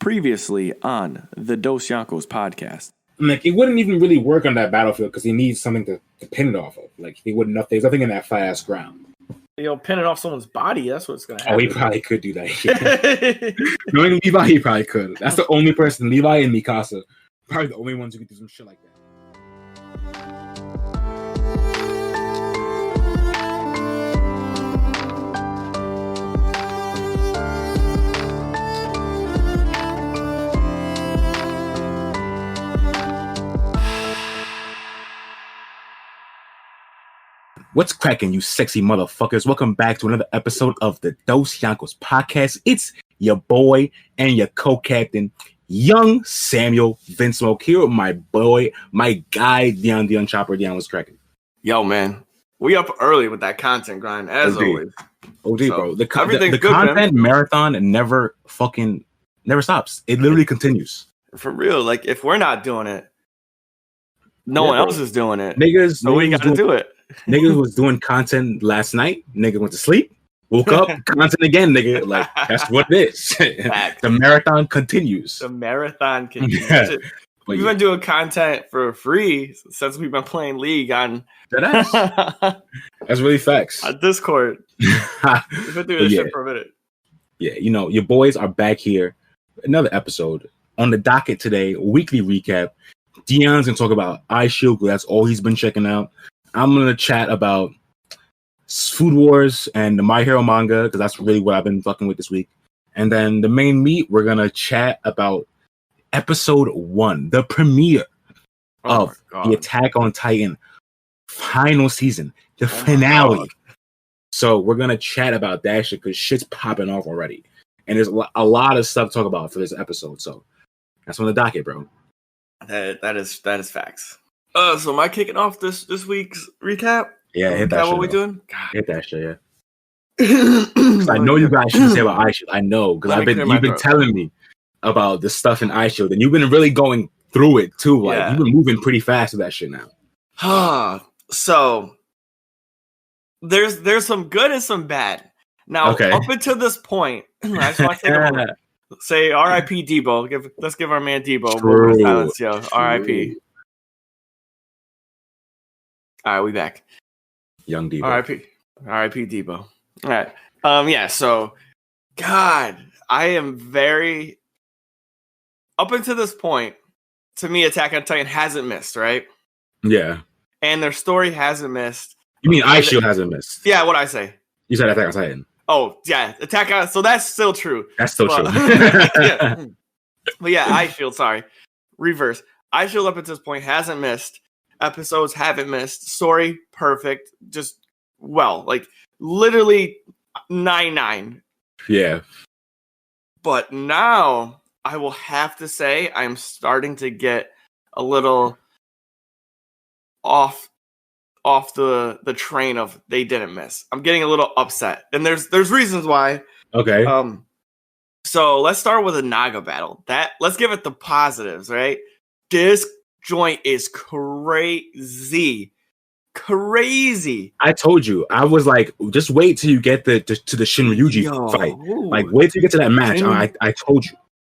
Previously on the Dosyonkos podcast. Like, it wouldn't even really work on that battlefield because he needs something to pin it off of. Like, he wouldn't. There's nothing in that flat ass ground. Pin it off someone's body. That's what's gonna happen. Oh, he probably could do that. Yeah. Knowing Levi, he probably could. That's the only person. Levi and Mikasa, probably the only ones who could do some shit like that. What's cracking, you sexy motherfuckers? Welcome back to another episode of the Dosyonkos podcast. It's your boy and your co-captain, young Samuel Vince Smoke, here with my boy, my guy, Dion Chopper. Dion, what's cracking? Yo, man. We up early with that content grind, as always. OG, so, bro. The good, content man. Marathon never stops. It literally continues. For real. Like, if we're not doing it, no one else is doing it. So we got to do it. Niggas was doing content last night. Nigga went to sleep, woke up, content again, nigga. Like, that's what it is. The marathon continues. The marathon continues. We've been doing content for free since we've been playing League on that's really facts. On Discord. We've been doing this shit for a minute. Yeah, you know, your boys are back here. Another episode. On the docket today, weekly recap. Dion's gonna talk about iShield. That's all he's been checking out. I'm going to chat about Food Wars and the My Hero manga, because that's really what I've been fucking with this week. And then the main meat, we're going to chat about episode 1, the premiere of the Attack on Titan final season, the finale. So we're going to chat about that shit, because shit's popping off already. And there's a lot of stuff to talk about for this episode. So that's on the docket, bro. That is facts. So am I kicking off this week's recap? Yeah, hit that shit. What we doing? God. Hit that shit, yeah. I know you guys shouldn't say about iShield. I know, because you've been telling me about the stuff in iShield, and you've been really going through it too. Like, you've been moving pretty fast with that shit now. So there's some good and some bad. Now, up until this point, I just want to take a moment. Say R.I.P. Debo. Let's give our man Debo a silence, yo. R.I.P. All right, we back. Young Debo. R.I.P. Debo. All right. So, God, I am very... Up until this point, to me, Attack on Titan hasn't missed, right? Yeah. And their story hasn't missed. You mean iShield hasn't missed? Yeah, what'd I say? You said Attack on Titan. Oh, yeah. Attack on... So that's still true. That's still true. Yeah. But yeah, iShield, sorry. Reverse. iShield up until this point hasn't missed. Episodes haven't missed. Story perfect. Just like literally 9/9. Yeah. But now I will have to say I'm starting to get a little off the train of they didn't miss. I'm getting a little upset, and there's reasons why. Okay. So let's start with a Naga battle. Let's give it the positives, right? This joint is crazy. I told you. I was like, just wait till you get to the Shinryuji fight. Like, wait till you get to that match. I told you.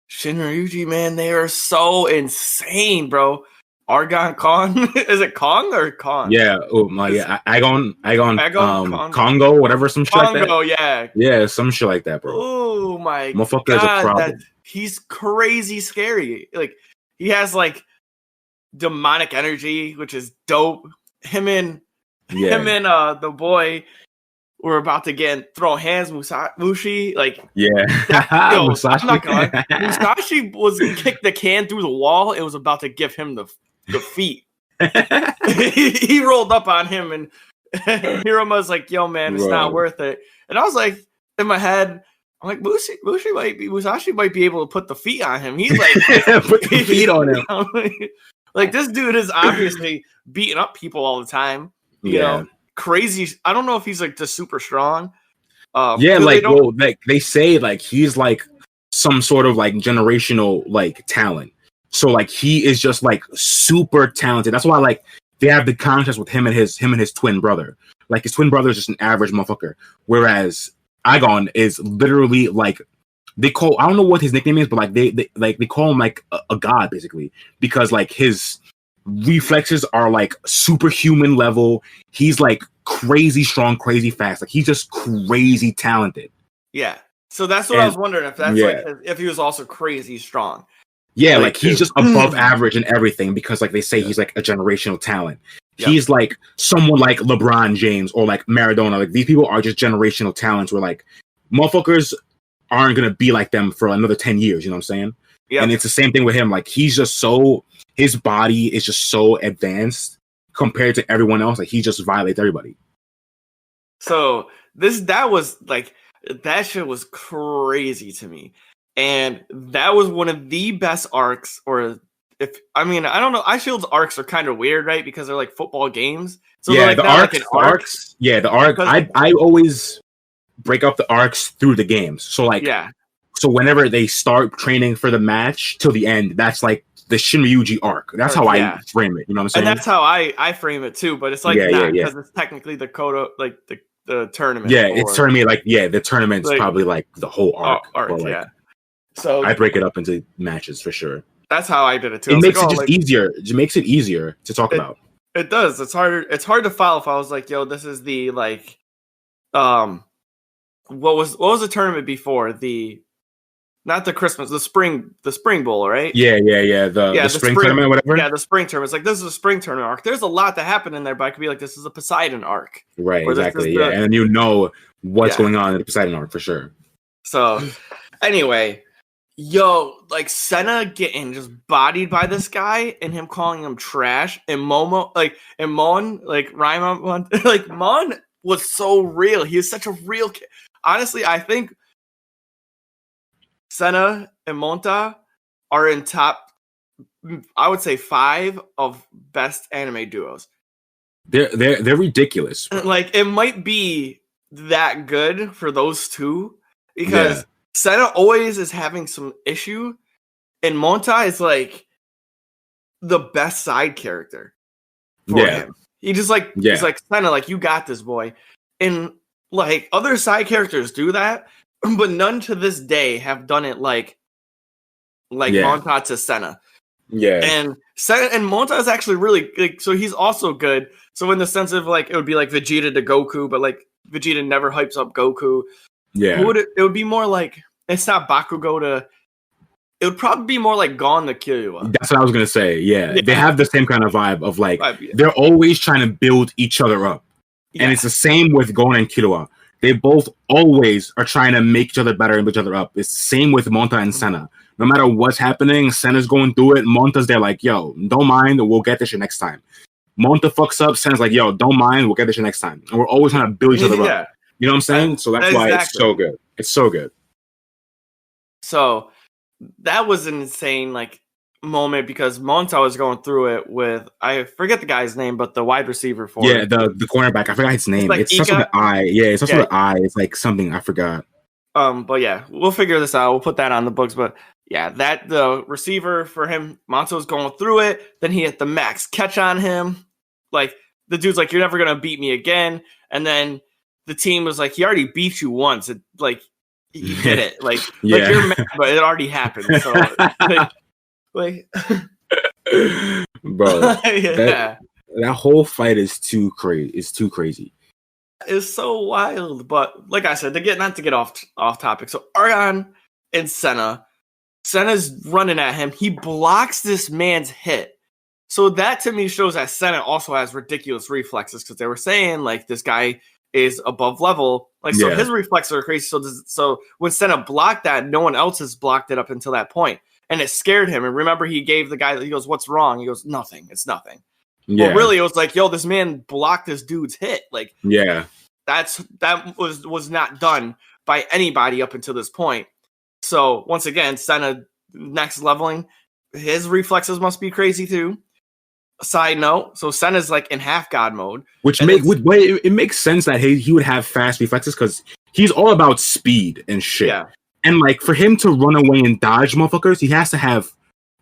Shinryuji, man, they are so insane, bro. Argon Kong? Is it Kong or Kong? Yeah. Oh my, yeah. Agon, Congo, whatever, some shit like that. Congo, yeah. Yeah, some shit like that, bro. Oh my motherfucker God. Is a problem. He's crazy scary. Like, he has like demonic energy, which is dope. Him and the boy were about to throw hands. Musashi, like, Musashi was kicked the can through the wall. It was about to give him the feet. he rolled up on him, and Hiroma's like, "Yo, man, it's not worth it." And I was like, in my head, I'm like, Musashi might be able to put the feet on him. He's like, put the feet on him. Like, this dude is obviously beating up people all the time. You know, crazy. I don't know if he's like just super strong. They say like he's like some sort of like generational like talent. So like he is just like super talented. That's why like they have the contest with him and his twin brother. Like, his twin brother is just an average motherfucker, whereas Agon is literally like I don't know what his nickname is, but like they call him like a god basically, because like his reflexes are like superhuman level. He's like crazy strong, crazy fast. Like he's just crazy talented. Yeah. So that's what I was wondering, if that's like if he was also crazy strong. Yeah, like he's just above average in everything, because like they say he's like a generational talent. Yep. He's like someone like LeBron James or like Maradona. Like these people are just generational talents where like motherfuckers aren't gonna be like them for another 10 years, you know what I'm saying? Yeah. And it's the same thing with him. Like his body is just so advanced compared to everyone else. Like he just violates everybody. So that shit was crazy to me. And that was one of the best arcs, I don't know. Shield's arcs are kind of weird, right? Because they're like football games. So yeah, the arcs. Yeah, the arc. I always break up the arcs through the games. So like, so whenever they start training for the match till the end, that's like the Shinryuji arc. That's how I frame it. You know what I'm saying? And that's how I frame it too. But it's like because it's technically the Kodo, like the tournament. Yeah, it's tournament. Like the tournament's like, probably like the whole arc. Like, so I break it up into matches for sure. That's how I did it too. It makes it easier. It makes it easier to talk about. It does. It's harder. It's hard to follow. If I was like, yo, this is the like, what was the tournament before not the Christmas, the spring bowl, right? Yeah. The spring tournament, or whatever. Yeah, the spring tournament. It's like, this is a spring tournament arc. There's a lot that happened in there, but I could be like, this is a Poseidon arc. Right, exactly. Yeah, and then you know what's going on in the Poseidon arc for sure. So, anyway, like Senna getting just bodied by this guy and him calling him trash, and Mon, Raimon, like Mon was so real. He was such a real kid. Honestly, I think Senna and Monta are in top, I would say 5 of best anime duos. They're ridiculous. Bro. Like it might be that good for those two, because Senna always is having some issue, and Monta is like the best side character for him. He just like he's like, Senna, like, you got this, boy. And like other side characters do that, but none to this day have done it like Monta to Senna. Yeah. And Senna and Monta is actually really like, so he's also good. So in the sense of like, it would be like Vegeta to Goku, but like Vegeta never hypes up Goku. Yeah. It would be more like, it's not Bakugo to, it would probably be more like Gon to Killua. That's what I was going to say. Yeah. They have the same kind of vibe of like, they're always trying to build each other up. Yeah. And it's the same with Gon and Killua. They both always are trying to make each other better and build each other up. It's the same with Monta and Senna. No matter what's happening, Senna's going through it. Monta's there like, yo, don't mind. We'll get this shit next time. Monta fucks up. Senna's like, yo, don't mind. We'll get this shit next time. And we're always trying to build each other up. You know what I'm saying? So that's why it's so good. It's so good. So that was an insane like moment, because Monta was going through it with, I forget the guy's name, but the wide receiver for the cornerback. I forgot his name. It's something with I. Yeah, it's something with I. It's like something I forgot. But yeah, we'll figure this out. We'll put that on the books. But yeah, that the receiver for him, Monta was going through it. Then he hit the max catch on him. Like the dude's like, you're never gonna beat me again. And then the team was like, he already beat you once. It, like he did it. Like you're mad, but it already happened. So like bro, that whole fight is too crazy. It's too crazy. It's so wild. But like I said, not to get off topic. So Argon and Senna's running at him. He blocks this man's hit. So that to me shows that Senna also has ridiculous reflexes, because they were saying like this guy is above level. Like so his reflexes are crazy. So when Senna blocked that, no one else has blocked it up until that point. And it scared him. And remember, he gave the guy, he goes, what's wrong? He goes, nothing. It's nothing. Yeah. Well, really, it was like, yo, this man blocked this dude's hit. Like, that was not done by anybody up until this point. So once again, Senna next leveling, his reflexes must be crazy too. Side note, so Senna's like in half god mode, it makes sense that he would have fast reflexes, because he's all about speed and shit. Yeah. And like for him to run away and dodge motherfuckers, he has to have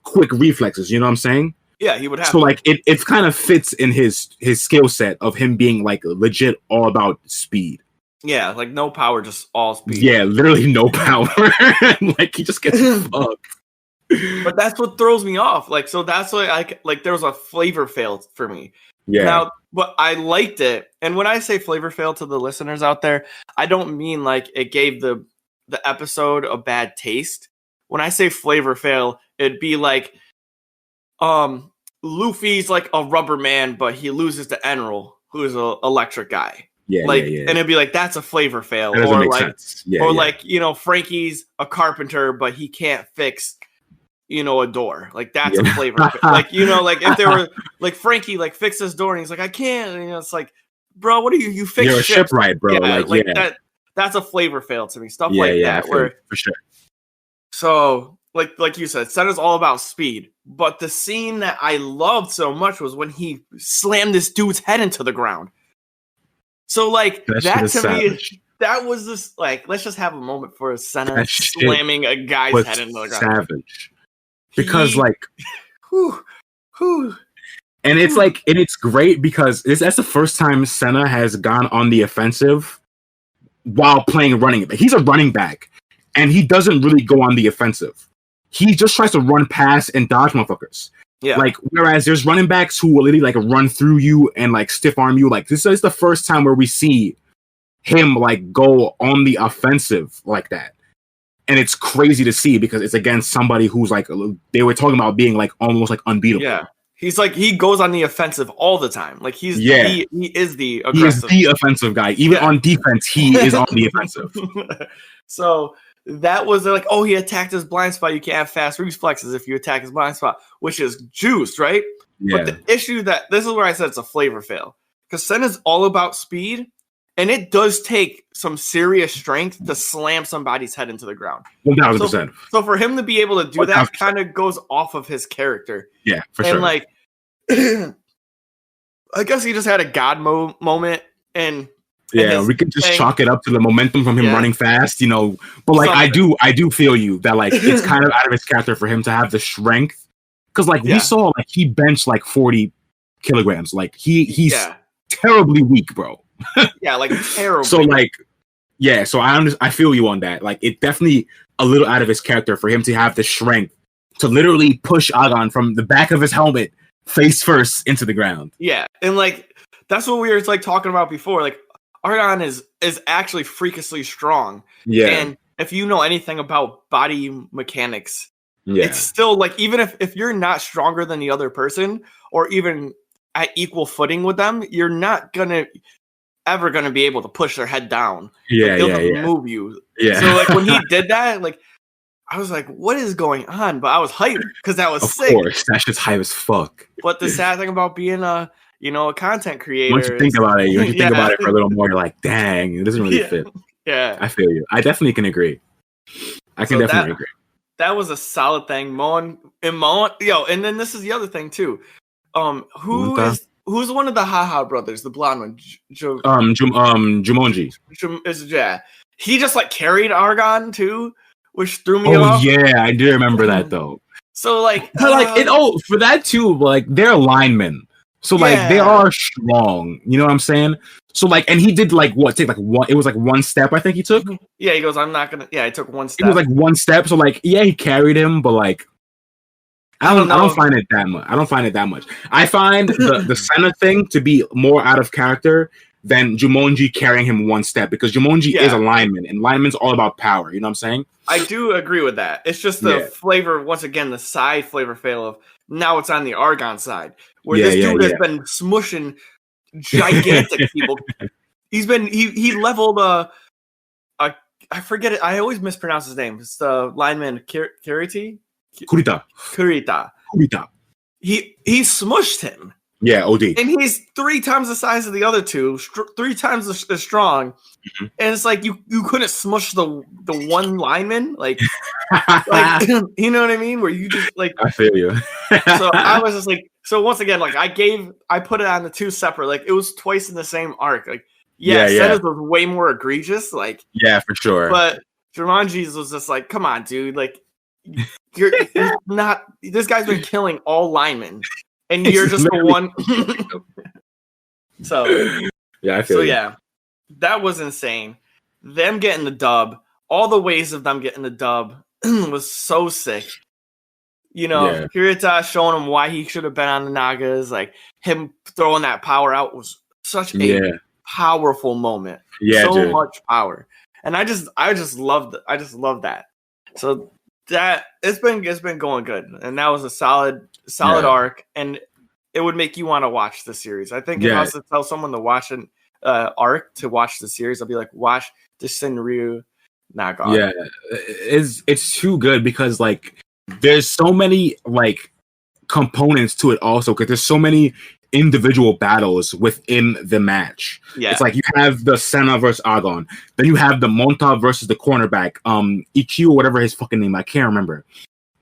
quick reflexes. You know what I'm saying? Yeah, he would have. So like it kind of fits in his skill set of him being like legit all about speed. Yeah, like no power, just all speed. Yeah, literally no power. Like he just gets fucked. But that's what throws me off. Like, so that's why there was a flavor fail for me. Yeah. Now, but I liked it. And when I say flavor fail to the listeners out there, I don't mean like it gave the episode a bad taste. When I say flavor fail, it'd be like, Luffy's like a rubber man, but he loses to Enel, who's an electric guy. Yeah, like, yeah. And it'd be like, that's a flavor fail. That doesn't or make like, sense. Yeah, or yeah. like, you know, Frankie's a carpenter, but he can't fix, you know, a door. Like that's a flavor fail. Like, you know, like if they were like Frankie like fix this door and he's like, I can't. And, you know, it's like, bro, what are you fix? You're a shipwright, bro. Yeah, like yeah. That's a flavor fail to me. Stuff like that. Where for sure. So like you said, Senna's all about speed. But the scene that I loved so much was when he slammed this dude's head into the ground. So like that to me, that was this like, let's just have a moment for Senna slamming a guy's head into the ground. Savage. Because like and it's like, and it's great because that's the first time Senna has gone on the offensive while playing running back. He's a running back and he doesn't really go on the offensive. He just tries to run past and dodge motherfuckers. Yeah. Like, whereas there's running backs who will literally like run through you and like stiff arm you. Like, this is the first time where we see him like go on the offensive like that. And it's crazy to see because it's against somebody who's like, they were talking about being like almost like unbeatable. Yeah. He's like, he goes on the offensive all the time. Like he is the aggressive. He is the offensive guy. Even on defense, he is on the offensive. So that was like, oh, he attacked his blind spot. You can't have fast reflexes if you attack his blind spot, which is juice, right? Yeah. But the issue this is where I said it's a flavor fail. Because Senna's all about speed, and it does take some serious strength to slam somebody's head into the ground. 1,000%. So for him to be able to do that kind of goes off of his character. Yeah, for sure. And like, I guess he just had a God moment, and we could just chalk it up to the momentum from him running fast, you know. But like, I do feel you that like it's kind of out of his character for him to have the strength, because like we saw like he benched like 40 kilograms. Like he's terribly weak, bro. Yeah, like terrible. So like, so I feel you on that. Like, it definitely a little out of his character for him to have the strength to literally push Agon from the back of his helmet face first into the ground. Yeah, and like that's what we were like talking about before. Like, Argon is actually freakishly strong. Yeah. And if you know anything about body mechanics, it's still like, even if you're not stronger than the other person or even at equal footing with them, you're not ever gonna be able to push their head down. Yeah, like, they'll move you. Yeah. So like when he did that, like I was like, what is going on? But I was hyped because that was sick. Of course, that's just hype as fuck. But the sad thing about being a content creator. Once you think about it, think about it for a little more, you're like, dang, it doesn't really fit. Yeah. I feel you. I definitely can agree. I can definitely agree. That was a solid thing. Moan, and then this is the other thing too. Who's one of the Haha brothers, the blonde one? Jumonji. He just like carried Argon too, which threw me off. Oh yeah, I do remember that though. So like, for that too, like they're linemen. So like they are strong, you know what I'm saying? So like, and he did like take like one. It was like one step I think he took. Yeah, he goes, I'm not gonna. Yeah, he took one step. It was like one step. So like, he carried him, but like, I don't find it that much. I find the Senna thing to be more out of character than Jumonji carrying him one step, because Jumonji is a lineman, and lineman's all about power. You know what I'm saying? I do agree with that. It's just the flavor, once again, the side flavor fail of now it's on the Argon side, where this dude has been smushing gigantic people. He leveled I forget it. I always mispronounce his name. It's the lineman Kurita. He smushed him. Yeah, OD. And he's 3 times the size of the other two, 3 times as strong. Mm-hmm. And it's like you couldn't smush the one lineman, like you know what I mean? Where you just like, I feel you. So I was just like, so once again, like I put it on the 2 separate, like it was twice in the same arc. Like Senna's was way more egregious, like for sure. But Jumanji's was just like, come on, dude, like you're not. This guy's been killing all linemen. And you're just the one. So I feel you. Yeah. that was insane. Them getting the dub, all the ways of them getting the dub was so sick. You know, Hirata showing him why he should have been on the Nagas, like him throwing that power out was such a powerful moment. Yeah, so much power. And I just loved it. I just love that. So that it's been going good. And that was a solid arc, and it would make you want to watch the series. I think if I was to tell someone to watch an arc to watch the series, I'd be like, watch the Shinryu Naga. Yeah, it's too good because like there's so many like components to it also because there's so many individual battles within the match. Yeah, it's like you have the Senna versus Agon, then you have the Monta versus the cornerback, EQ, whatever his fucking name, I can't remember,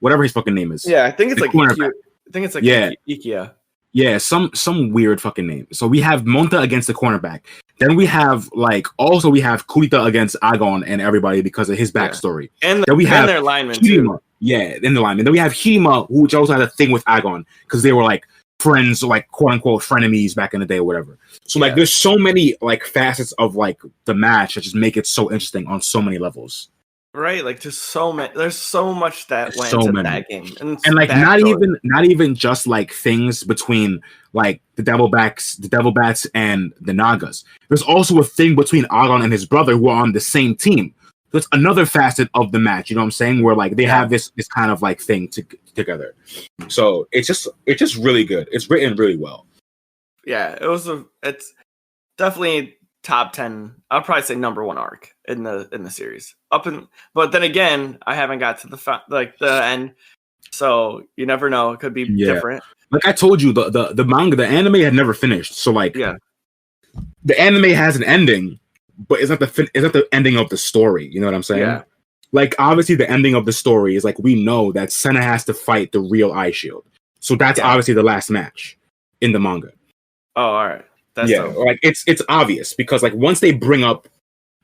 whatever his fucking name is. Yeah, I think it's like EQ. I think it's like Ikia. Yeah, some weird fucking name. So we have Monta against the cornerback. Then we have we have Kurita against Agon and everybody because of his backstory. And then we have their linemen Hirima. too. Yeah, in the lineman. Then we have Hirima, which also had a thing with Agon because they were like friends, like quote unquote frenemies back in the day or whatever. So like there's so many like facets of like the match that just make it so interesting on so many levels. Right, like just so many. There's so much that went into that game, and like not even just like things between like the Devil Bats and the Nagas. There's also a thing between Agon and his brother who are on the same team. So it's another facet of the match. You know what I'm saying? Where like they have this kind of like thing together. So it's just really good. It's written really well. Yeah, it's definitely top 10. I'll probably say number 1 arc in the series. But then again, I haven't got to the end, so you never know. It could be different. Like I told you, the manga, the anime had never finished. So like, the anime has an ending, but it's not the ending of the story. You know what I'm saying? Yeah. Like obviously, the ending of the story is like we know that Senna has to fight the real Eye Shield. So that's obviously the last match in the manga. Oh, all right. That's dope. Like it's obvious because like once they bring up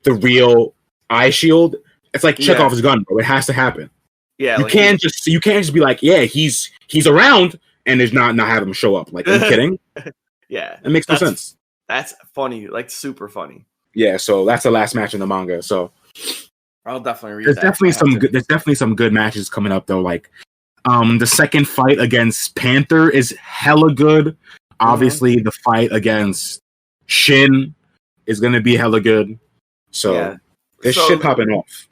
the real Eye Shield, it's like Chekhov's gun, bro. It has to happen. Yeah, you can't just be like, he's around and there's not have him show up. Like, are you kidding? Yeah, it makes no sense. That's funny, like super funny. Yeah, so that's the last match in the manga. So I'll definitely read. There's definitely some good matches coming up though. Like, the second fight against Panther is hella good. Obviously, the fight against Shin is gonna be hella good. So there's shit popping off.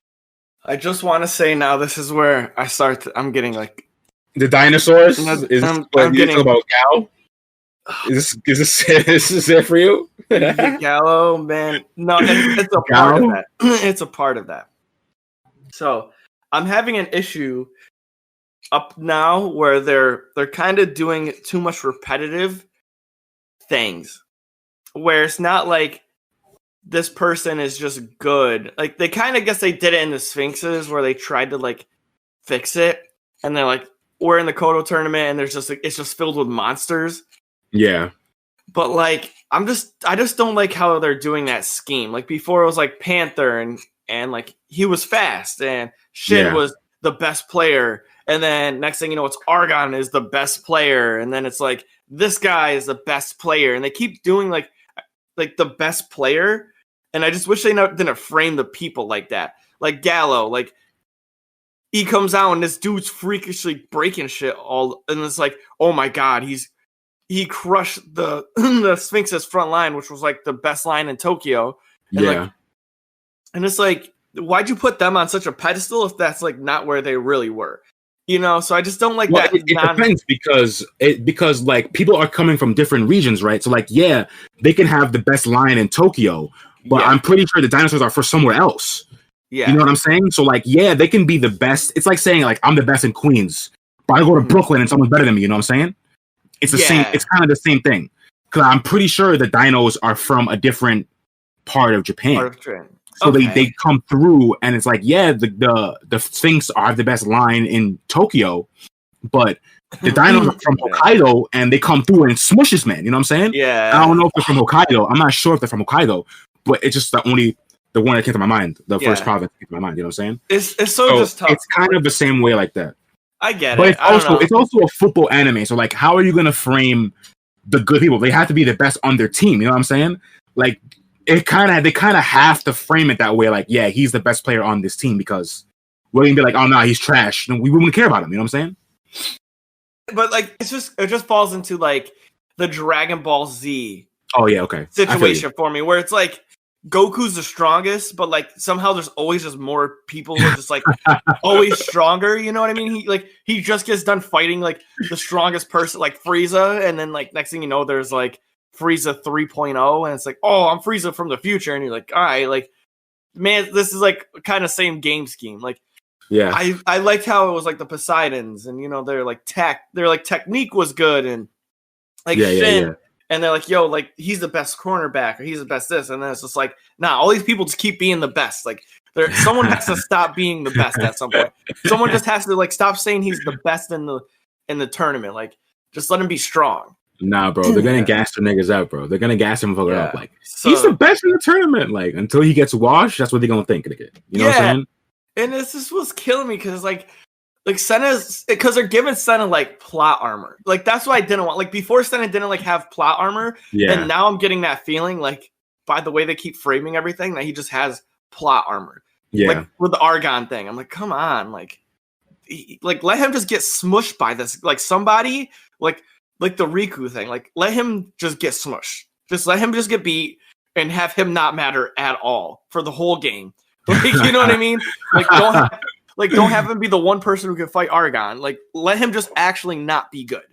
I just want to say now, this is where I'm getting like the dinosaurs. I'm getting about Gal. Is this it for you? Gallo, man. No, it's a part of that. It's a part of that. So I'm having an issue up now where they're kind of doing too much repetitive things, where it's not like this person is just good. Like they kind of guess they did it in the Sphinxes where they tried to like fix it, and they're like, we're in the Kodo tournament and there's just like it's just filled with monsters. Yeah. But like I just don't like how they're doing that scheme. Like before it was like Panther and like he was fast and Shin was the best player, and then next thing you know it's Argon is the best player, and then it's like this guy is the best player, and they keep doing like the best player, and I just wish they didn't frame the people like that. Like Gallo, like he comes out and this dude's freakishly breaking shit all, and it's like, oh my god, he crushed the the Sphinx's front line, which was like the best line in Tokyo. And and it's like, why'd you put them on such a pedestal if that's like not where they really were? You know, so I just don't like that. It depends because like people are coming from different regions, right? So like, they can have the best line in Tokyo, but I'm pretty sure the dinosaurs are for somewhere else. Yeah, you know what I'm saying? So like, they can be the best. It's like saying like I'm the best in Queens, but I go to Brooklyn and someone's better than me. You know what I'm saying? It's the same. It's kind of the same thing because I'm pretty sure the dinos are from a different part of Japan. So they come through, and it's like, the Sphinx are the best line in Tokyo, but the dinos are from Hokkaido, and they come through and smush this man. You know what I'm saying? Yeah. I don't know if they're from Hokkaido. I'm not sure if they're from Hokkaido, but it's just the one that came to my mind, the first province that came to my mind. You know what I'm saying? It's so just tough. It's kind of the same way like that. I get but it. But it's also a football anime. So like, how are you gonna frame the good people? They have to be the best on their team. You know what I'm saying? Like, they kind of have to frame it that way. Like, yeah, he's the best player on this team because we're gonna be like, oh no, he's trash. We wouldn't care about him. You know what I'm saying? But like, it just falls into like the Dragon Ball Z. Oh yeah, okay. Situation for me where it's like Goku's the strongest, but like somehow there's always just more people who are just like always stronger. You know what I mean? He just gets done fighting like the strongest person, like Frieza, and then like next thing you know, there's like Frieza 3.0, and it's like, oh, I'm Frieza from the future, and you're like, all right, like, man, this is like kind of same game scheme. Like, yeah, I liked how it was like the Poseidons, and you know, their technique was good, and like Shin. Yeah. And they're like, yo, like, he's the best cornerback, or he's the best this. And then it's just like, nah, all these people just keep being the best. Like, someone has to stop being the best at some point. Someone just has to, like, stop saying he's the best in the tournament. Like, just let him be strong. Nah, bro, they're going to gas the niggas out, bro. They're going to gas him up. Like, he's the best in the tournament. Like, until he gets washed, that's what they're going to think. You know what I'm saying? And this was killing me because, like Senna's, because they're giving Senna like plot armor. Like that's what I didn't want. Like before Senna didn't like have plot armor. Yeah. And now I'm getting that feeling like by the way they keep framing everything that he just has plot armor. Yeah. Like with the Argon thing. I'm like, come on, like let him just get smushed by this. Like somebody like the Riku thing. Like let him just get smushed. Just let him just get beat and have him not matter at all for the whole game. Like you know what I mean? Like don't have him be the one person who can fight Argon. Like, let him just actually not be good.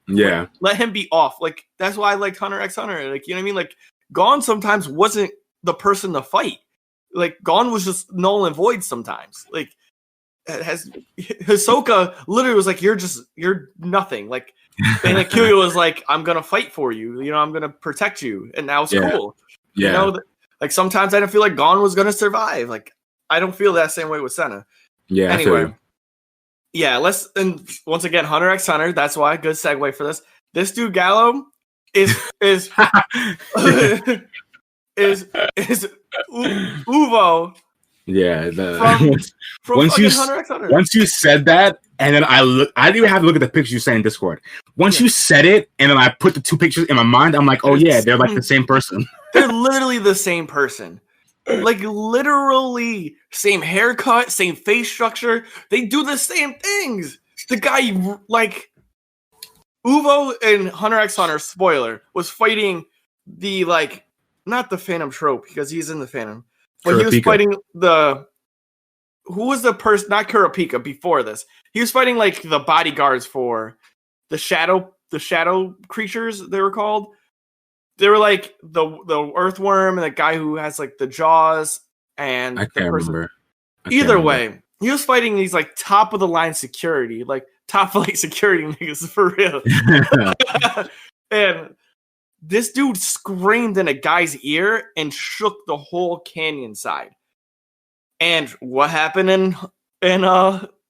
Yeah. Like, let him be off. Like, that's why I liked Hunter x Hunter. Like, you know what I mean? Like, Gon sometimes wasn't the person to fight. Like, Gon was just null and void sometimes. Like, Hisoka literally was like, you're nothing. Like, and Killua was like, I'm going to fight for you. You know, I'm going to protect you. And that was cool. Yeah. You know, like, sometimes I didn't feel like Gon was going to survive. Like, I don't feel that same way with Senna. Yeah. Anyway, yeah. And once again, Hunter x Hunter. That's why good segue for this. This dude Gallo is Uvo. Yeah. From Hunter x Hunter. Once you said that, and then I didn't even have to look at the pictures you sent in Discord. Once you said it, and then I put the two pictures in my mind, I'm like, oh yeah, they're like the same person. They're literally the same person. Like literally same haircut, same face structure. They do the same things. The guy like Uvo in Hunter x Hunter, spoiler, was fighting the like not the Phantom Trope because he's in the Phantom, but Kurapika. He was fighting who was the person? Not Kurapika. Before this, he was fighting like the bodyguards for the shadow creatures. They were called. They were like the earthworm and the guy who has like the jaws and I can't remember. Either way, he was fighting these like top of the line security, like top flight security niggas for real. And this dude screamed in a guy's ear and shook the whole canyon side. And what happened in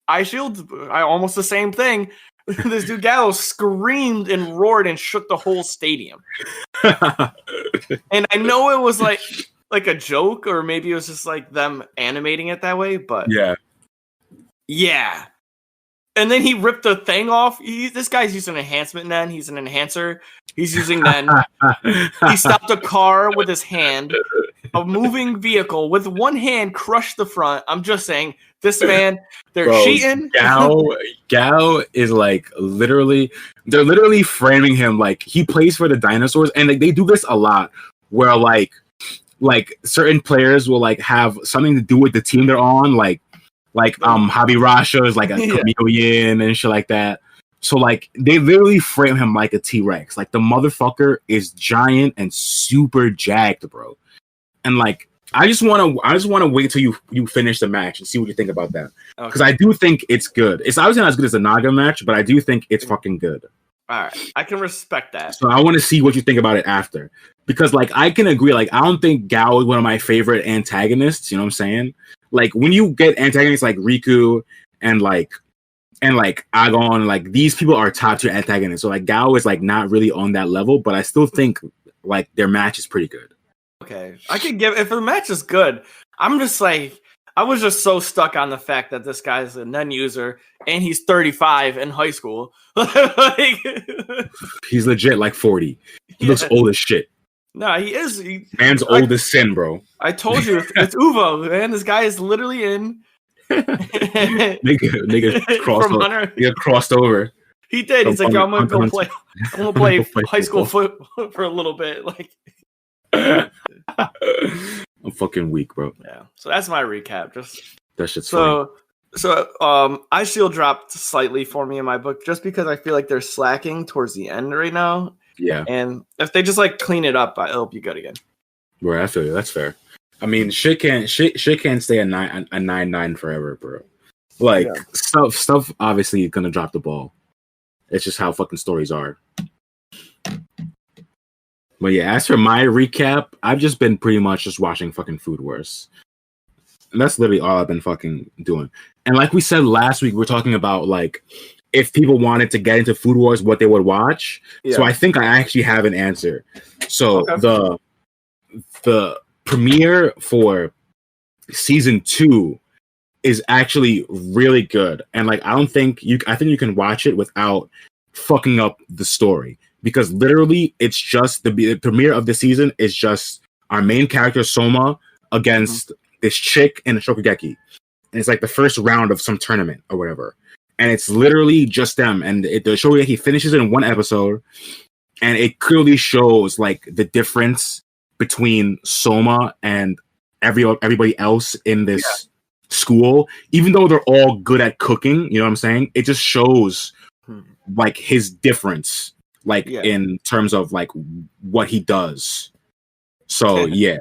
Ice Shield? Almost the same thing. This dude Gallo screamed and roared and shook the whole stadium. And I know it was like a joke, or maybe it was just like them animating it that way, but yeah. And then he ripped the thing off. This guy's using an enhancement then. He's an enhancer. He's using then. He stopped a car with his hand. A moving vehicle with one hand crushed the front. I'm just saying, this man, they're cheating. Gao is like they're literally framing him like he plays for the dinosaurs, and like they do this a lot where like certain players will like have something to do with the team they're on, like Javi Rasha is like a chameleon and shit like that. So like they literally frame him like a T-Rex. Like the motherfucker is giant and super jacked, bro. And like I just want to wait till you finish the match and see what you think about that, because I do think it's good. It's obviously not as good as the Naga match, but I do think it's fucking good. All right, I can respect that. So I want to see what you think about it after, because like I can agree. Like I don't think Gao is one of my favorite antagonists. You know what I'm saying? Like when you get antagonists like Riku and Agon, like these people are top tier antagonists. So like Gao is like not really on that level, but I still think like their match is pretty good. Okay, I could give if the match is good. I'm just like I was just so stuck on the fact that this guy's a Nen user and he's 35 in high school. Like, he's legit like 40. He looks old as shit. No, he is. Man's oldest sin, bro. I told you, it's Uvo, man. This guy is literally in. nigga crossed From over. Hunter. Nigga crossed over. He did. He's like, yo, I'm gonna go play. I'm gonna play high school football. for a little bit. Like, I'm fucking weak, bro. Yeah. So that's my recap. Just that shit's funny. iShield dropped slightly for me in my book just because I feel like they're slacking towards the end right now. Yeah. And if they just like clean it up, it'll be good again. Right, I feel you. That's fair. I mean, shit can't stay a 9-9 forever, bro. Like stuff obviously gonna drop the ball. It's just how fucking stories are. But yeah, as for my recap, I've just been pretty much just watching fucking Food Wars. And that's literally all I've been fucking doing. And like we said last week, we're talking about like if people wanted to get into Food Wars, what they would watch. Yeah. So I think I actually have an answer. So the premiere for season 2 is actually really good. And like I think you can watch it without fucking up the story. Because literally, it's just the premiere of the season is just our main character Soma against this chick in a Shokugeki, and it's like the first round of some tournament or whatever, and it's literally just them. And the Shokugeki finishes in one episode, and it clearly shows like the difference between Soma and everybody else in this school. Even though they're all good at cooking, you know what I'm saying? It just shows like his difference. Like in terms of like what he does. So yeah.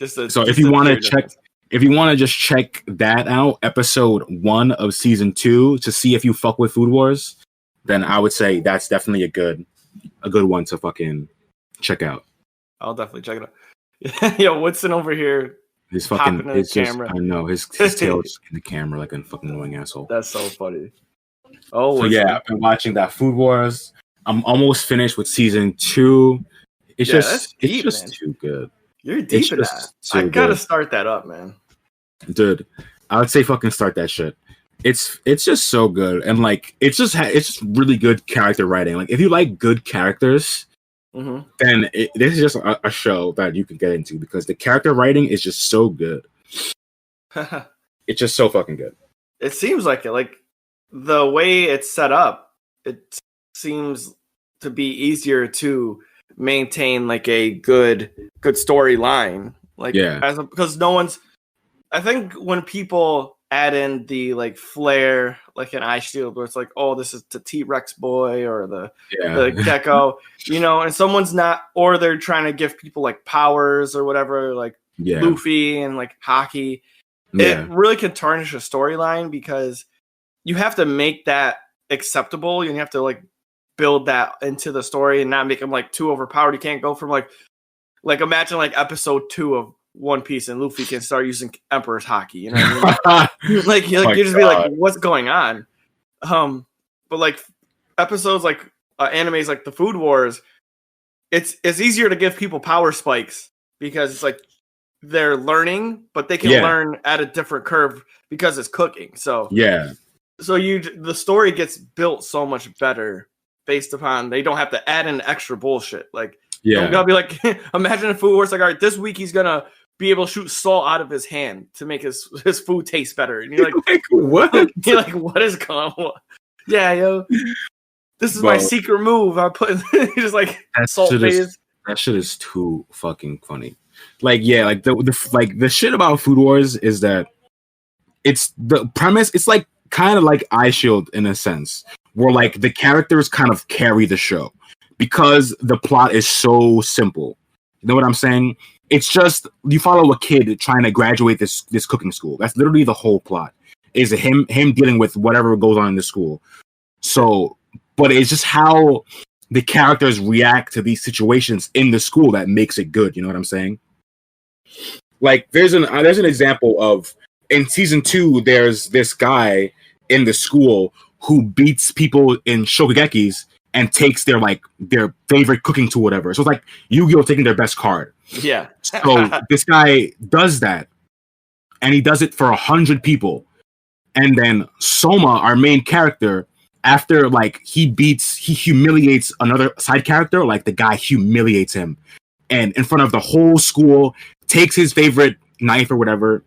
So if you want to just check that out, episode 1 of season 2 to see if you fuck with Food Wars, then I would say that's definitely a good one to fucking check out. I'll definitely check it out. Yo, Woodson over here. His fucking it's just camera. I know his tail just in the camera like a fucking annoying asshole. That's so funny. Oh, so yeah, I've been watching that Food Wars. I'm almost finished with season 2. It's just too good. You're deep in that. I gotta start that up, man. Dude, I would say fucking start that shit. It's just so good, and like it's just really good character writing. Like if you like good characters, then this is just a show that you can get into because the character writing is just so good. It's just so fucking good. It seems like it. Like the way it's set up, it seems to be easier to maintain like a good storyline. Like because no one's. I think when people add in the like flair, like an iShield, where it's like, oh, this is the T-Rex boy or the gecko, you know, and someone's not, or they're trying to give people like powers or whatever, like Luffy and like hockey. It really can tarnish a storyline because you have to make that acceptable. You have to like build that into the story and not make them like too overpowered. You can't go from like imagine like episode 2 of One Piece and Luffy can start using Emperor's Hockey. You know what I mean? like you just be like, what's going on? But like episodes like animes like the Food Wars, it's easier to give people power spikes because it's like they're learning, but they can learn at a different curve because it's cooking. So the story gets built so much better based upon they don't have to add in extra bullshit. Like I'm gonna be like, imagine if Food Wars like, all right, this week he's gonna be able to shoot salt out of his hand to make his food taste better. And you're like, what? You're like, what is going on? Yeah, yo. This is my secret move. I put just like salt phase. That shit is too fucking funny. Like, like the shit about Food Wars is that it's the premise, it's like kind of like iShield in a sense, where like the characters kind of carry the show because the plot is so simple. You know what I'm saying? It's just you follow a kid trying to graduate this cooking school. That's literally the whole plot. Is him dealing with whatever goes on in the school. So, but it's just how the characters react to these situations in the school that makes it good. You know what I'm saying? Like there's an example of in season 2. There's this guy in the school who beats people in Shokugekis and takes their favorite cooking tool, whatever. So it's like Yu-Gi-Oh taking their best card. Yeah. So this guy does that, and he does it for 100 people. And then Soma, our main character, after like he humiliates another side character, like the guy humiliates him. and in front of the whole school, takes his favorite knife or whatever,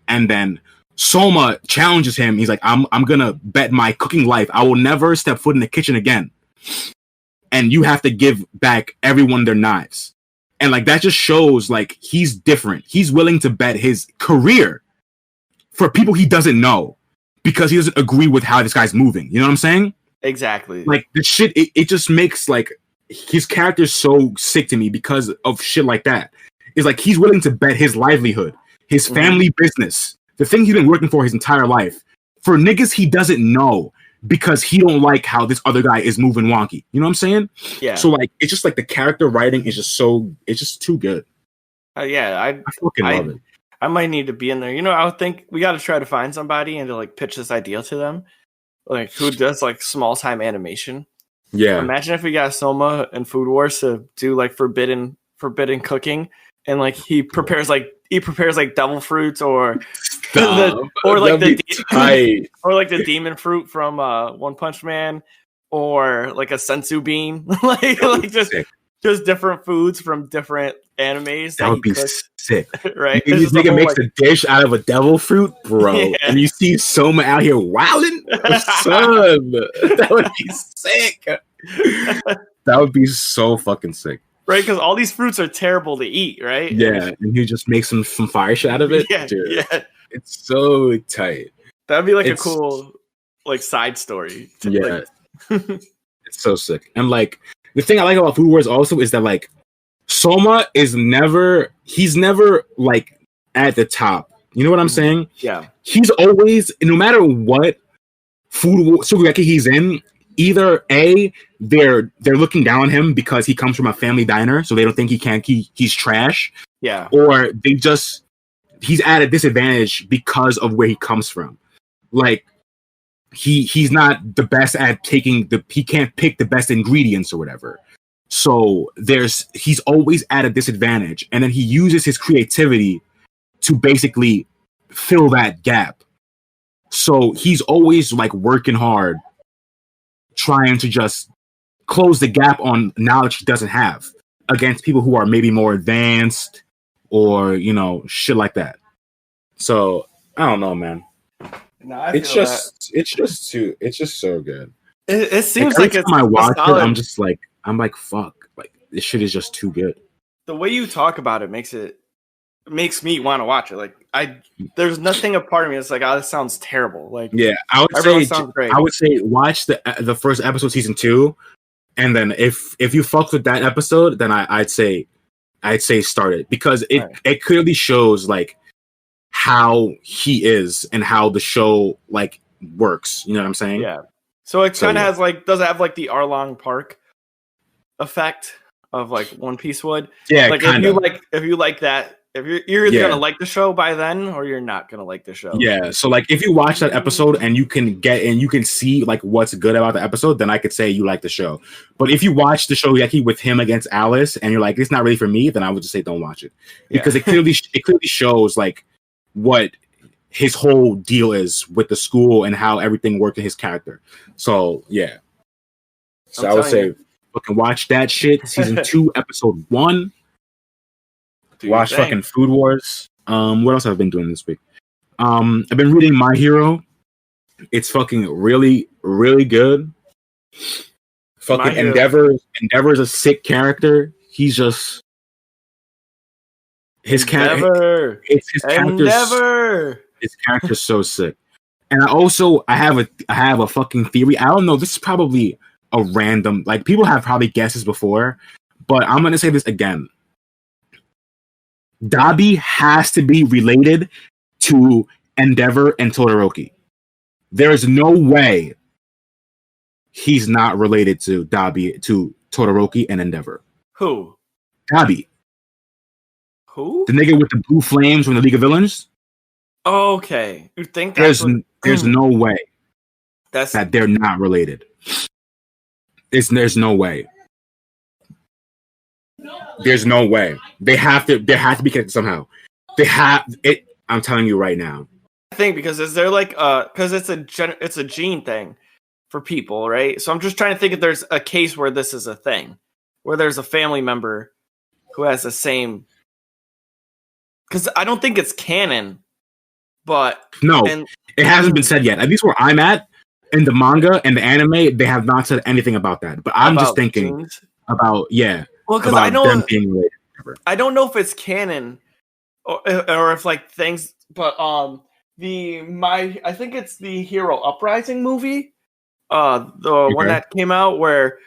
and then Soma challenges him. He's like, I'm gonna bet my cooking life I will never step foot in the kitchen again. And you have to give back everyone their knives. And like that just shows like he's different. He's willing to bet his career for people he doesn't know because he doesn't agree with how this guy's moving. You know what I'm saying? Exactly. Like the shit, it just makes like his character's so sick to me because of shit like that. It's like he's willing to bet his livelihood, his family business, the thing he's been working for his entire life, for niggas he doesn't know because he don't like how this other guy is moving wonky. You know what I'm saying? Yeah. So like it's just like the character writing is just it's just too good. I fucking love it. I might need to be in there. You know, I would think we got to try to find somebody and to like pitch this idea to them, like who does like small time animation. Yeah. Imagine if we got Soma and Food Wars to do like forbidden cooking, and like he prepares like devil fruits or the demon fruit from One Punch Man, or like a sensu bean, like just different foods from different animes. That would be sick, right? This nigga makes a dish out of a devil fruit, bro, and you see Soma out here wilding. Son, that would be sick. That would be so fucking sick. Right, because all these fruits are terrible to eat, right? Yeah, and he just makes some fire shit out of it. Yeah, dude. yeah. It's so tight. That'd be like a cool like side story. Yeah. It's so sick. And like the thing I like about Food Wars also is that like Soma he's never like at the top. You know what I'm saying? Yeah. He's always, no matter what Sugeki he's in, either A, they're looking down on him because he comes from a family diner, so they don't think he's trash. Yeah. Or he's at a disadvantage because of where he comes from. Like he's not the best at he can't pick the best ingredients or whatever. So he's always at a disadvantage, and then he uses his creativity to basically fill that gap. So he's always like working hard, trying to just close the gap on knowledge he doesn't have against people who are maybe more advanced or, you know, shit like that. So I don't know, man. No, it's just so good. It seems like it's I watch it, I'm like, fuck, like this shit is just too good. The way you talk about it makes me want to watch it. Like there's nothing a part of me that's like, oh, this sounds terrible. Like, yeah, I would say watch the first episode, season 2, and then if you fucked with that episode, then I'd say start it, because it clearly shows like how he is and how the show like works. You know what I'm saying? Yeah. So it kind of has like, does it have like the Arlong Park effect of like One Piece would? Yeah, like if you like that, if you're either gonna like the show by then or you're not gonna like the show. Yeah. So like if you watch that episode and you can see like what's good about the episode, then I could say you like the show. But if you watch the show with him against Alice and you're like, it's not really for me, then I would just say don't watch it, because it clearly shows like what his whole deal is with the school and how everything worked in his character. So yeah. So I would say fucking watch that shit. Season 2, episode 1. Watch fucking Food Wars. What else have I been doing this week? I've been reading My Hero. It's fucking really, really good. Fucking Endeavor is a sick character. He's just his character. His character's so sick. And I have a fucking theory. I don't know. This is probably a random, like, people have probably guessed this before, but I'm gonna say this again. Dabi has to be related to Endeavor and Todoroki. There's no way he's not related to Todoroki and Endeavor. Who? Dabi. Who? The nigga with the blue flames from the League of Villains. Okay. You think there's no way that they're not related. There's no way. There's no way. They have to be connected somehow. They have it. I'm telling you right now. I think because is there like because it's a gene thing for people, right? So I'm just trying to think if there's a case where this is a thing, where there's a family member who has the same. Because I don't think it's canon, but no, it hasn't been said yet. At least where I'm at in the manga and the anime, they have not said anything about that. But I'm just thinking about Well, because I know them being related. I don't know if it's canon or if like things, but I think it's the Hero Uprising movie, the one that came out where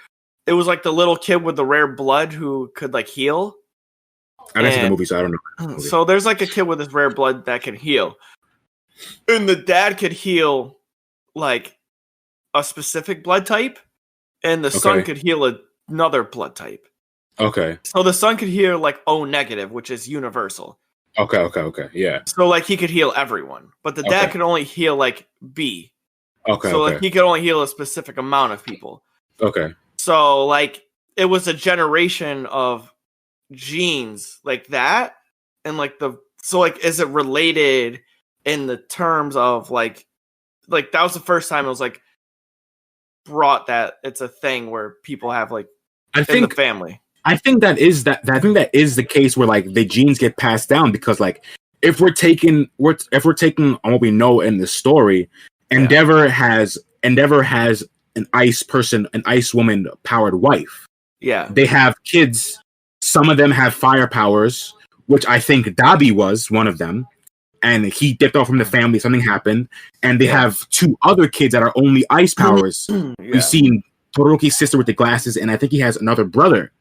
it was like the little kid with the rare blood who could like heal. I didn't see the movie, so I don't know. So there's like a kid with this rare blood that can heal, and the dad could heal like a specific blood type, and the son could heal another blood type. Okay. So the son could heal like O negative, which is universal. Okay. Yeah. So like he could heal everyone, but the dad could only heal like B. Okay. So like he could only heal a specific amount of people. Okay. So like it was a generation of genes like that, and like is it related in the terms of like that was the first time it was like brought that it's a thing where people have like in the family. I think that is the case where like the genes get passed down, because like if we're taking on what we know in the story, Endeavor has an ice woman powered wife. Yeah. They have kids. Some of them have fire powers, which I think Dabi was one of them. And he dipped off from the family. Something happened. And they have two other kids that are only ice powers. We've seen Todoroki's sister with the glasses, and I think he has another brother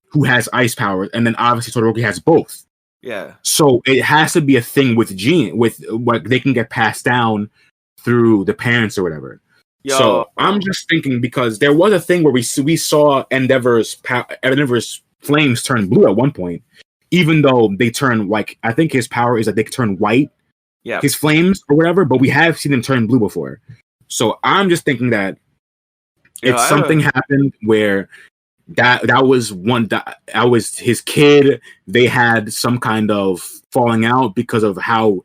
who has ice powers. And then obviously Todoroki has both. Yeah. So it has to be a thing with what they can get passed down through the parents or whatever. So I'm just thinking, because there was a thing where we saw Endeavor's flames turn blue at one point, even though they turn like, I think his power is that they turn white, his flames or whatever, but we have seen them turn blue before. So I'm just thinking that something happened where that was his kid. They had some kind of falling out because of how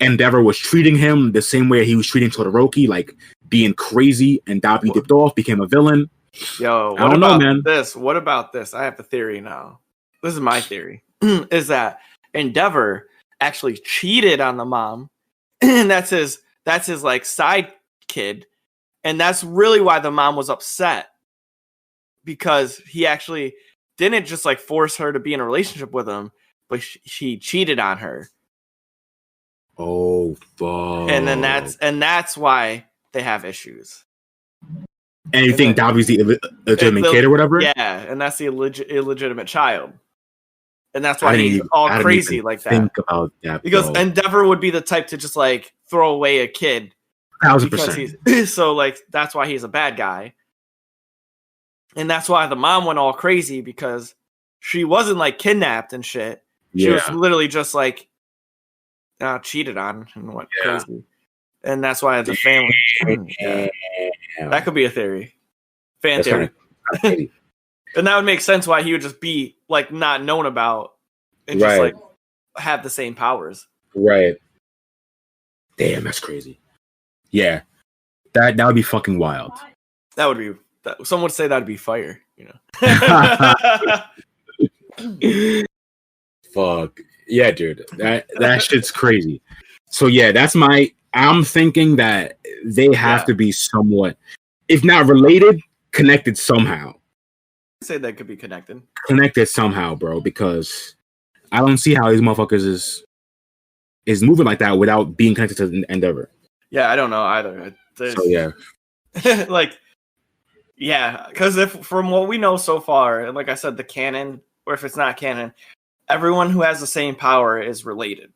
Endeavor was treating him, the same way he was treating Todoroki, like being crazy, and Dabi dipped off, became a villain. Yo, I don't know, man. What about this? I have the theory now. This is my theory. Is that Endeavor actually cheated on the mom, and that's his like side kid, and that's really why the mom was upset, because he actually didn't just like force her to be in a relationship with him, but she cheated on her. Oh fuck! And then that's why they have issues. And you think Dabi's the illegitimate kid or whatever? Yeah, and that's the illegitimate child. And that's why he's all crazy like that. Think about that, because Endeavor would be the type to just like throw away a kid. 1,000%. So like that's why he's a bad guy. And that's why the mom went all crazy, because she wasn't like kidnapped and shit. She was literally just like cheated on and went crazy. And that's why the family. That could be a theory. Fan theory. And that would make sense why he would just be like not known about and just like have the same powers. Right. Damn, that's crazy. Yeah. That would be fucking wild. That would be some would say that'd be fire, you know. Fuck. Yeah, dude. That shit's crazy. So yeah, I'm thinking that they have to be somewhat, if not related, connected somehow. I'd say that could be connected. Connected somehow, bro, because I don't see how these motherfuckers is moving like that without being connected to Endeavor. Yeah, I don't know either. So yeah. Like, yeah, because if from what we know so far, and like I said, the canon, or if it's not canon, everyone who has the same power is related.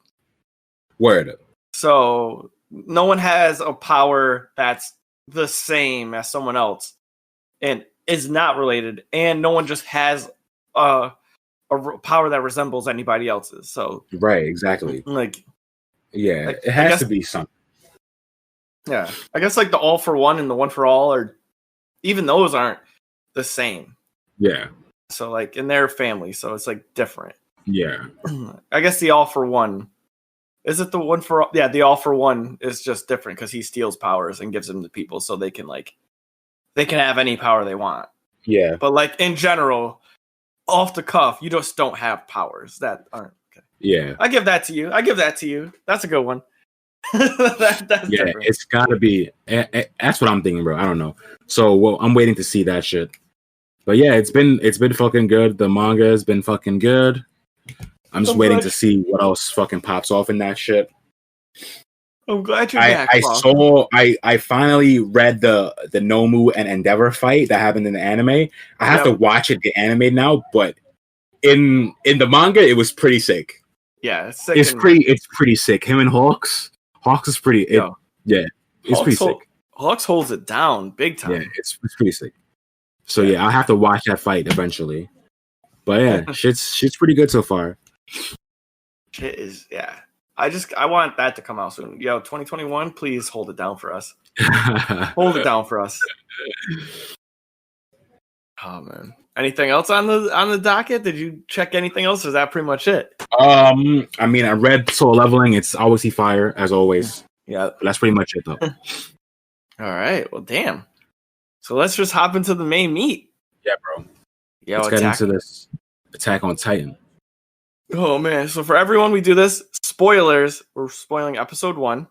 Word. So no one has a power that's the same as someone else and is not related, and no one just has a power that resembles anybody else's. So right, exactly. Like, yeah, like, it has to be something. Yeah, I guess like the all for one and the one for all are, even those aren't the same. Yeah. So like in their family, so it's like different. Yeah. I guess the all for one. Is it the one for all? Yeah, the all for one is just different because he steals powers and gives them to people so they can have any power they want. Yeah. But like in general, off the cuff. You just don't have powers that aren't. Okay. Yeah. I give that to you. That's a good one. That's yeah, different. it's gotta be. That's what I'm thinking, bro. I don't know. So, well, I'm waiting to see that shit. But yeah, it's been fucking good. The manga has been fucking good. I'm just waiting to see what else fucking pops off in that shit. I'm glad you're back. I finally read the Nomu and Endeavor fight that happened in the anime. I have to watch it get animated now, but in the manga, it was pretty sick. Yeah, it's pretty sick. Him and Hawks is pretty. It's pretty sick. Hawks holds it down big time. Yeah, it's pretty sick. So yeah, I'll have to watch that fight eventually. But yeah, shit's pretty good so far. Shit is I want that to come out soon. Yo, 2021, please hold it down for us. Hold it down for us. Oh man. Anything else on the docket? Did you check anything else? Or is that pretty much it? I mean, I read Soul Leveling. It's obviously fire as always. Yeah, that's pretty much it though. All right. Well, damn. So let's just hop into the main meat. Yeah, bro. Yeah, let's get into this Attack on Titan. Oh man! So for everyone, we do this. Spoilers. We're spoiling episode 1.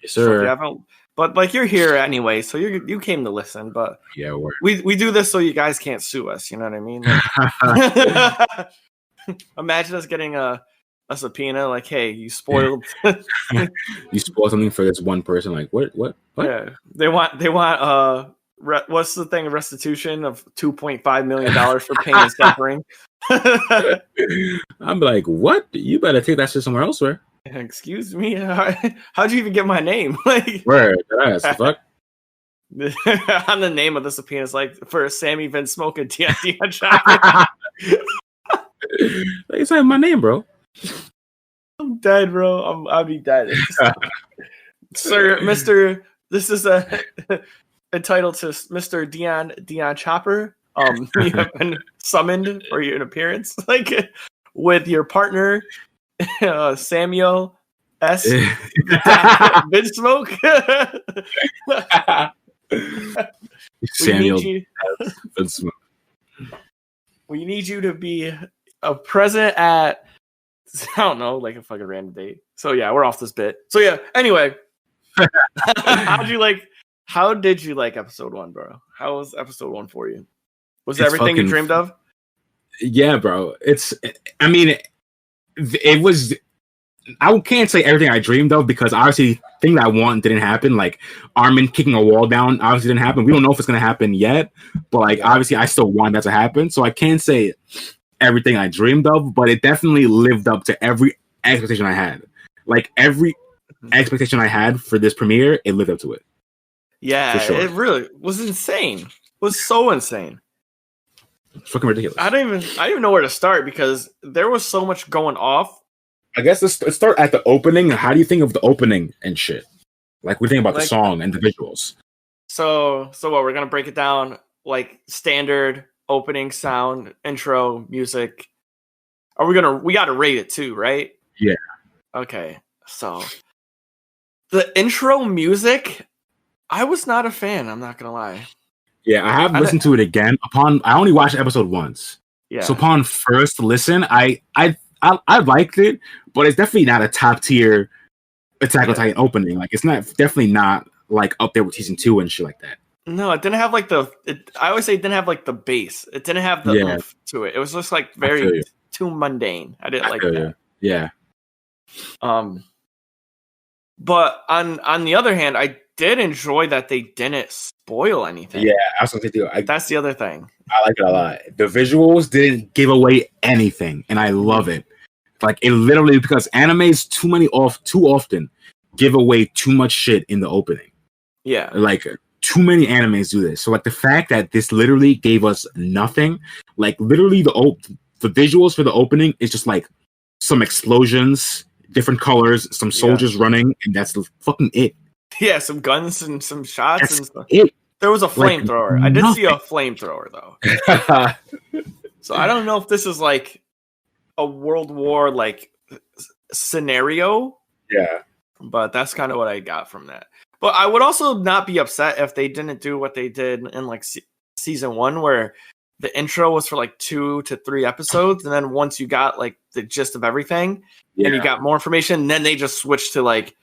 Yes, sir. So if you haven't, but like you're here anyway, so you came to listen. But yeah, we do this so you guys can't sue us. You know what I mean? Like, imagine us getting a subpoena. Like, hey, you spoiled. You spoiled something for this one person. Like, what? Yeah, they want what's the thing? Restitution of $2.5 million for pain and suffering. I'm like, what? You better take that shit somewhere else, where? Excuse me? How'd you even get my name? Like, where? The fuck? On the name of the subpoena is like for Sammy Van Smoke and Dion Chopper. Like, it's like my name, bro. I'm dead, bro. I'll be dead. Sir, Mr. This is entitled to Mr. Dion Chopper. You have been summoned for your appearance, like with your partner, Samuel S. Big Smoke. Samuel Big Smoke. We need you to be present at, I don't know, like a fucking random date. So yeah, we're off this bit. So yeah, anyway, how did you like episode 1, bro? How was episode 1 for you? Was it everything you dreamed of? Yeah, bro. It was. I can't say everything I dreamed of because obviously thing that I want didn't happen. Like Armin kicking a wall down obviously didn't happen. We don't know if it's gonna happen yet, but like obviously I still want that to happen. So I can't say everything I dreamed of, but it definitely lived up to every expectation I had. Like every expectation I had for this premiere, it lived up to it. Yeah, sure. It really was insane. It was so insane. It's fucking ridiculous. I don't even know where to start because there was so much going off. I guess let's start at the opening. How do you think of the opening and shit? Like we think about the song and the visuals. So what, we're gonna break it down like standard opening sound, intro, music. We gotta rate it too, right? Yeah. Okay. So the intro music, I was not a fan, I'm not gonna lie. Yeah, I have listened to it again. I only watched episode once. Yeah. So upon first listen, I liked it, but it's definitely not a top tier Attack on Titan opening. Like it's definitely not like up there with season 2 and shit like that. No, it didn't have like I always say it didn't have like the bass. It didn't have the oomph to it. It was just like very too mundane. I didn't like that. Yeah. But on the other hand, I did enjoy that they didn't spoil anything. Yeah, I was gonna say that's the other thing. I like it a lot. The visuals didn't give away anything, and I love it. Like it literally, because animes too often give away too much shit in the opening. Yeah, like too many animes do this. So like the fact that this literally gave us nothing, like literally the visuals for the opening is just like some explosions, different colors, some soldiers running, and that's fucking it. Yeah, some guns and some shots that's and stuff. It. There was a flamethrower. I did see a flamethrower though. So I don't know if this is like a World War like scenario. Yeah. But that's kind of what I got from that. But I would also not be upset if they didn't do what they did in like season 1, where the intro was for like 2 to 3 episodes, and then once you got like the gist of everything, and you got more information, then they just switched to like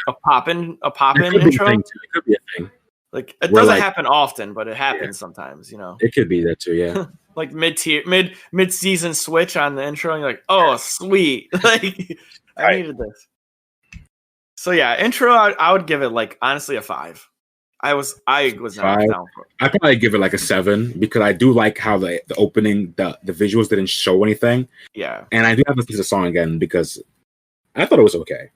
a poppin intro. It could be a thing. Like it doesn't happen often, but it happens sometimes. You know, it could be that too. Yeah, like mid-season switch on the intro, and you're like, oh sweet, like I needed this. So yeah, intro I would give it like honestly a 5. I was not down for it. I'd probably give it like a 7 because I do like how the opening, the visuals didn't show anything. Yeah. And I do have to listen to the song again because I thought it was okay.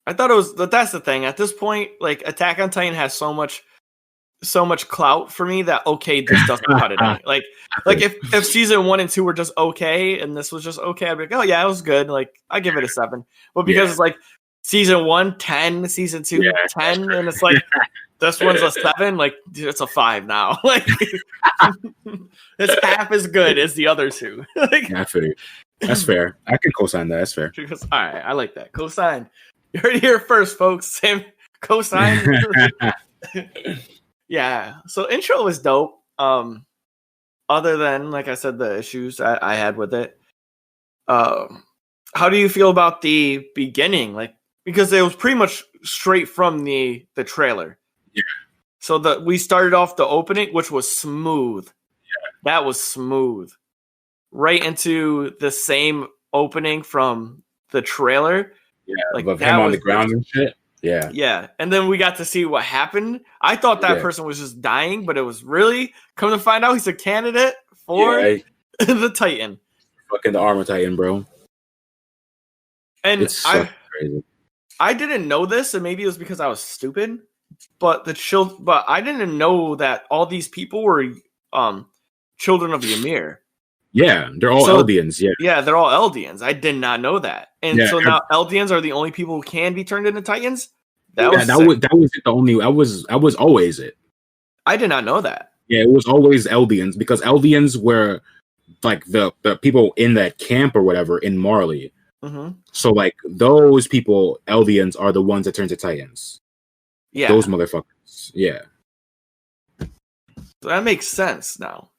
I thought it was, that's the thing. At this point, like Attack on Titan has so much clout for me that this doesn't cut it out. Like if season 1 and 2 were just okay and this was just okay, I'd be like, oh yeah, it was good. Like I give it a 7. But because it's like season 1, 10, season 2, 10, and it's like this one's a 7, like it's a 5 now. Like it's half as good as the other two. Like, yeah, I feel you. That's fair. I can co-sign that. That's fair. Because, all right, I like that. Co-sign. You heard it here first, folks. Sam, co-sign. Yeah. So intro was dope. Other than, like I said, the issues I had with it. How do you feel about the beginning? Like, because it was pretty much straight from the trailer. Yeah. So we started off the opening, which was smooth. Yeah. That was smooth. Right into the same opening from the trailer. Yeah, like of him on the ground and shit. Yeah. Yeah. And then we got to see what happened. I thought that person was just dying, but it was really, come to find out, he's a candidate for the Titan. Fucking the Armor Titan, bro. And it's so crazy. I didn't know this, and maybe it was because I was stupid. But but I didn't know that all these people were children of Ymir. Yeah, they're all Eldians. Yeah, they're all Eldians. I did not know that, and so now Eldians are the only people who can be turned into Titans. That was the only. I was always it. I did not know that. Yeah, it was always Eldians because Eldians were like the people in that camp or whatever in Marley. Mm-hmm. So like those people, Eldians, are the ones that turn to Titans. Yeah, those motherfuckers. Yeah, so that makes sense now.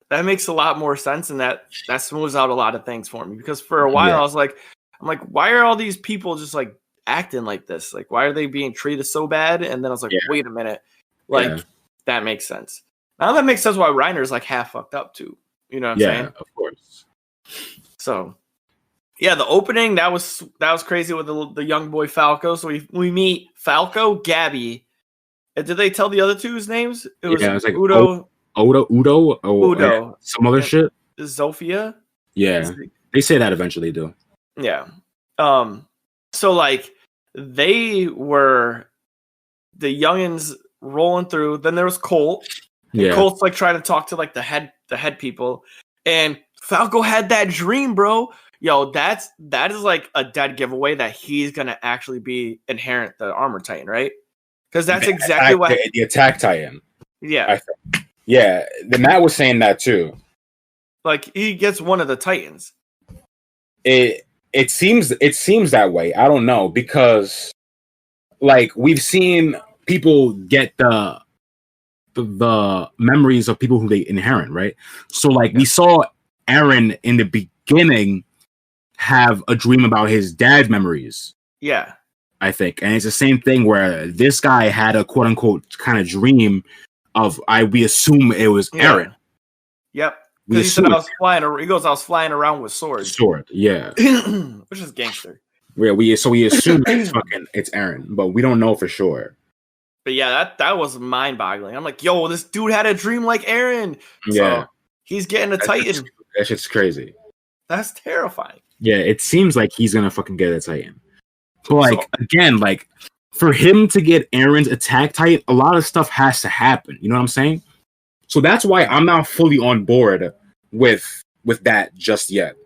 That makes a lot more sense, and that smooths out a lot of things for me. Because for a while I was like, why are all these people just like acting like this? Like, why are they being treated so bad? And then I was like, wait a minute, that makes sense. Now that makes sense why Reiner's like half fucked up too. You know what I'm saying? Yeah, of course. So, yeah, the opening that was crazy with the young boy Falco. So we meet Falco, Gabby. And did they tell the other two's names? It was like Udo. Udo, some other shit. Zofia. Yeah, they say that eventually, though. Yeah. So like they were the youngins rolling through. Then there was Colt. And Colt's like trying to talk to like the head people, and Falco had that dream, bro. Yo, that is like a dead giveaway that he's gonna actually be inherent the Armor Titan, right? Because that's exactly what the Attack Titan. Yeah. I think. Yeah, the Matt was saying that too. Like he gets one of the Titans. It seems that way. I don't know because, like, we've seen people get the memories of people who they inherit, right? So, like, we saw Eren in the beginning have a dream about his dad's memories. Yeah, I think, and it's the same thing where this guy had a quote unquote kind of dream. We assume it was Eren. Yep. Because he said I was flying. He goes, I was flying around with swords. Yeah. Which is gangster. Yeah, we assume it's Eren, but we don't know for sure. But yeah, that was mind-boggling. I'm like, yo, this dude had a dream like Eren. Yeah. So he's getting a Titan. That shit's crazy. That's terrifying. Yeah, it seems like he's gonna fucking get a Titan. But again, for him to get Eren's Attack Titan, a lot of stuff has to happen. You know what I'm saying? So that's why I'm not fully on board with that just yet.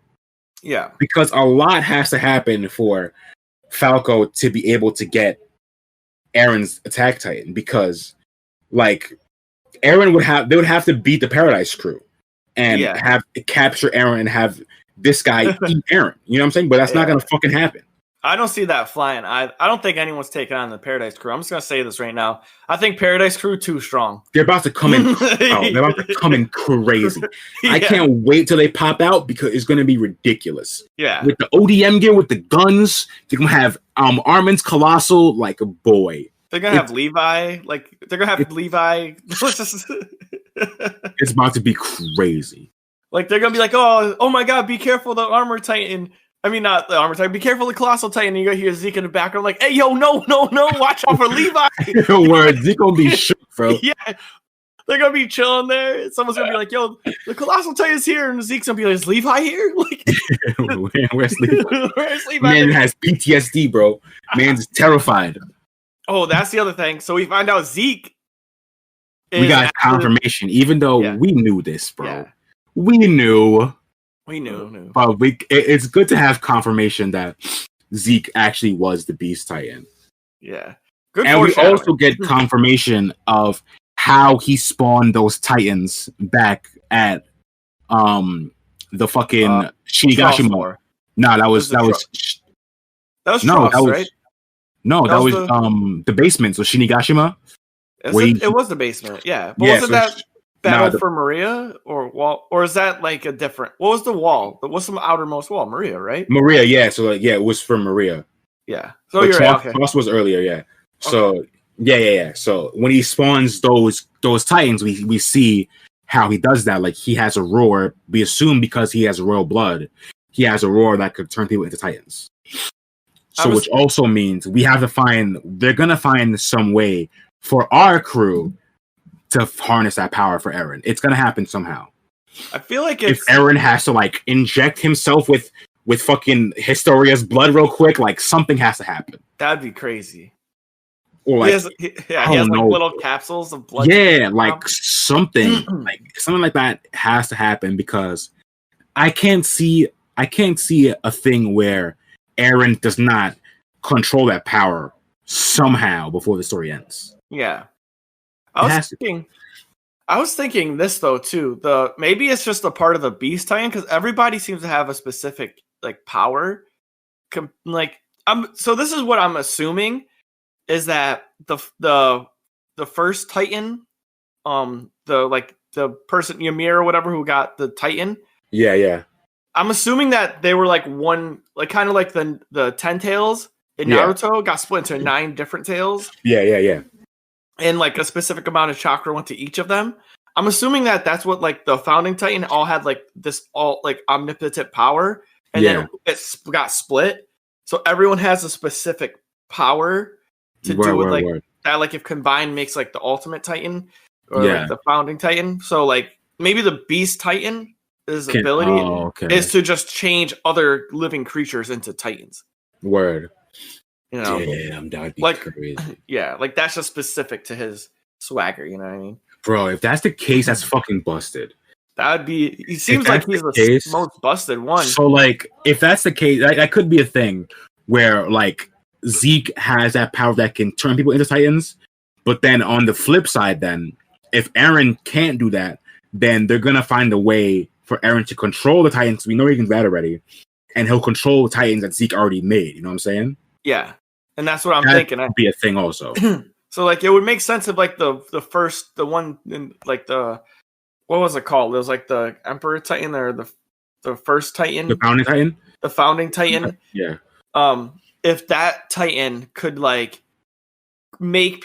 Yeah. Because a lot has to happen for Falco to be able to get Eren's Attack Titan. Because, like, Eren would have to beat the Paradise Crew and have capture Eren and have this guy eat Eren. You know what I'm saying? But that's not gonna fucking happen. I don't see that flying. I don't think anyone's taking on the Paradise Crew. I'm just gonna say this right now. I think Paradise Crew too strong. They're about to come in. They're about to come in crazy. Yeah. I can't wait till they pop out because it's gonna be ridiculous. Yeah. With the ODM gear, with the guns, they're gonna have Armin's Colossal like a boy. They're gonna have Levi. Like they're gonna have Levi. It's about to be crazy. Like they're gonna be like, oh my God, be careful, the Armor Titan. I mean, not the Armor Titan. Be careful, the Colossal Titan. And you gotta hear Zeke in the background, like, "Hey, yo, no, watch out for Levi." Word, Zeke gonna be shook, bro. Yeah, they're gonna be chilling there. Someone's gonna be like, "Yo, the Colossal Titan's here," and Zeke's gonna be like, "Is Levi here?" Like, where's Levi? Where's Levi? Man has PTSD, bro. Man's terrified. Oh, that's the other thing. So we find out Zeke. We got confirmation, even though we knew this, bro. Yeah. We knew. But it's good to have confirmation that Zeke actually was the Beast Titan. Yeah. Good. And we also get confirmation of how he spawned those Titans back at the fucking Shinigashima. No, that was Tross, right? No, that was the basement. So Shinigashima. It was the basement, yeah. But wasn't that battle for Maria or wall, or is that like a different? What was the wall? What's the outermost wall? Maria, right? Maria, yeah. So it was for Maria. Yeah. So you're right. Okay. Tross was earlier, yeah. So yeah. So when he spawns those Titans, we see how he does that. Like he has a roar. We assume because he has royal blood, he has a roar that could turn people into Titans. So which also means they're gonna find some way for our crew to harness that power for Eren. It's gonna happen somehow. I feel like if Eren has to like inject himself with fucking Historia's blood real quick, like something has to happen. That'd be crazy. Or like, he has like little capsules of blood. Yeah, like something like that has to happen because I can't see a thing where Eren does not control that power somehow before the story ends. Yeah. I was thinking this though too. Maybe it's just a part of the Beast Titan because everybody seems to have a specific like power. So this is what I'm assuming is that the first Titan, the person Ymir or whatever who got the Titan. Yeah. I'm assuming that they were like one, like kind of like the 10 tails in Naruto got split into 9 different tails. Yeah. And like a specific amount of chakra went to each of them. I'm assuming that that's what like the founding Titan all had like this all like omnipotent power, and then it got split. So everyone has a specific power to do with like that. Like if combined makes like the ultimate Titan or like the founding Titan. So like maybe the Beast Titan ability is to just change other living creatures into Titans. Word. You know, damn, that'd be like, crazy. Yeah, like that's just specific to his swagger. You know what I mean, bro? If that's the case, that's fucking busted. That would be. He seems like he's the most busted one. So, like, if that's the case, that could be a thing where like Zeke has that power that can turn people into Titans. But then on the flip side, then if Eren can't do that, then they're gonna find a way for Eren to control the Titans. We know he can do that already, and he'll control the Titans that Zeke already made. You know what I'm saying? Yeah. And that's what I'm thinking. That'd be a thing also. So like it would make sense if like the one in like what was it called? It was like the Emperor Titan or the first Titan. The founding Titan? The founding Titan. Yeah. If that Titan could like make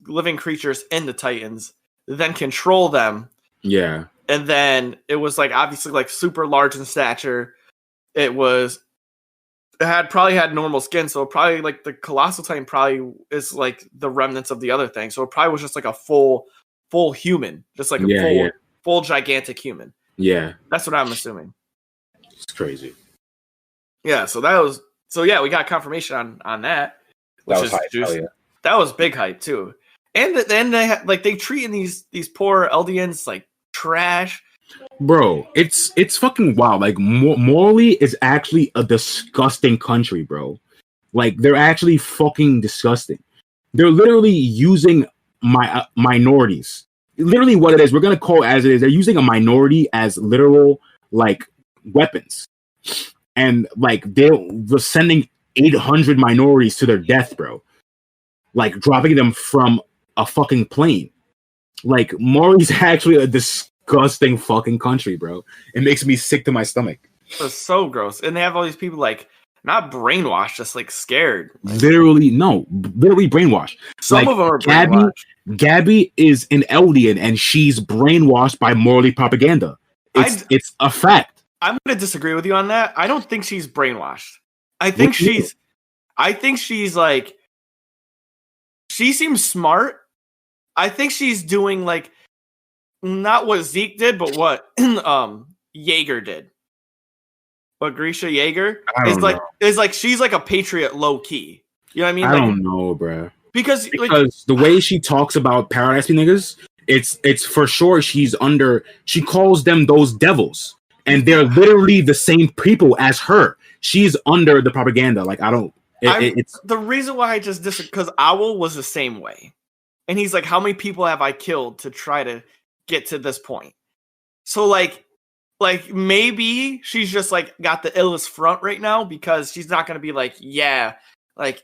living creatures into Titans, then control them. Yeah. And then it was like obviously like super large in stature. It probably had normal skin, so probably like the Colossal Titan probably is like the remnants of the other thing. So it probably was just like a full human, just like a full gigantic human. Yeah, that's what I'm assuming. It's crazy. Yeah, we got confirmation on that, which is juicy. That was big hype too. And then they treating these poor Eldians like trash. Bro, it's fucking wild. Like, Morley is actually a disgusting country, bro. Like, they're actually fucking disgusting. They're literally using minorities. Literally what it is, we're gonna call it as it is. They're using a minority as literal, like, weapons. And, like, they're sending 800 minorities to their death, bro. Like dropping them from a fucking plane. Like Mali's actually a disgusting fucking country, bro. It makes me sick to my stomach. It's so gross. And they have all these people like not brainwashed, just like scared. Like, literally brainwashed. Some like, of them are brainwashed. Gabby is an Eldian and she's brainwashed by Morley propaganda. It's a fact. I'm going to disagree with you on that. I don't think she's brainwashed. I think she's like, she seems smart. I think she's doing like not what Zeke did, but what Yeager did. What Grisha Yeager is like she's like a patriot low key. You know what I mean? I like, don't know, bro. Because like, the way she talks about Paradise niggas, it's for sure she calls them those devils. And they're literally the same people as her. She's under the propaganda. Like it's the reason why I just disagree because Owl was the same way. And he's like, how many people have I killed to try to get to this point? So like maybe she's just like got the illest front right now because she's not gonna be like, yeah, like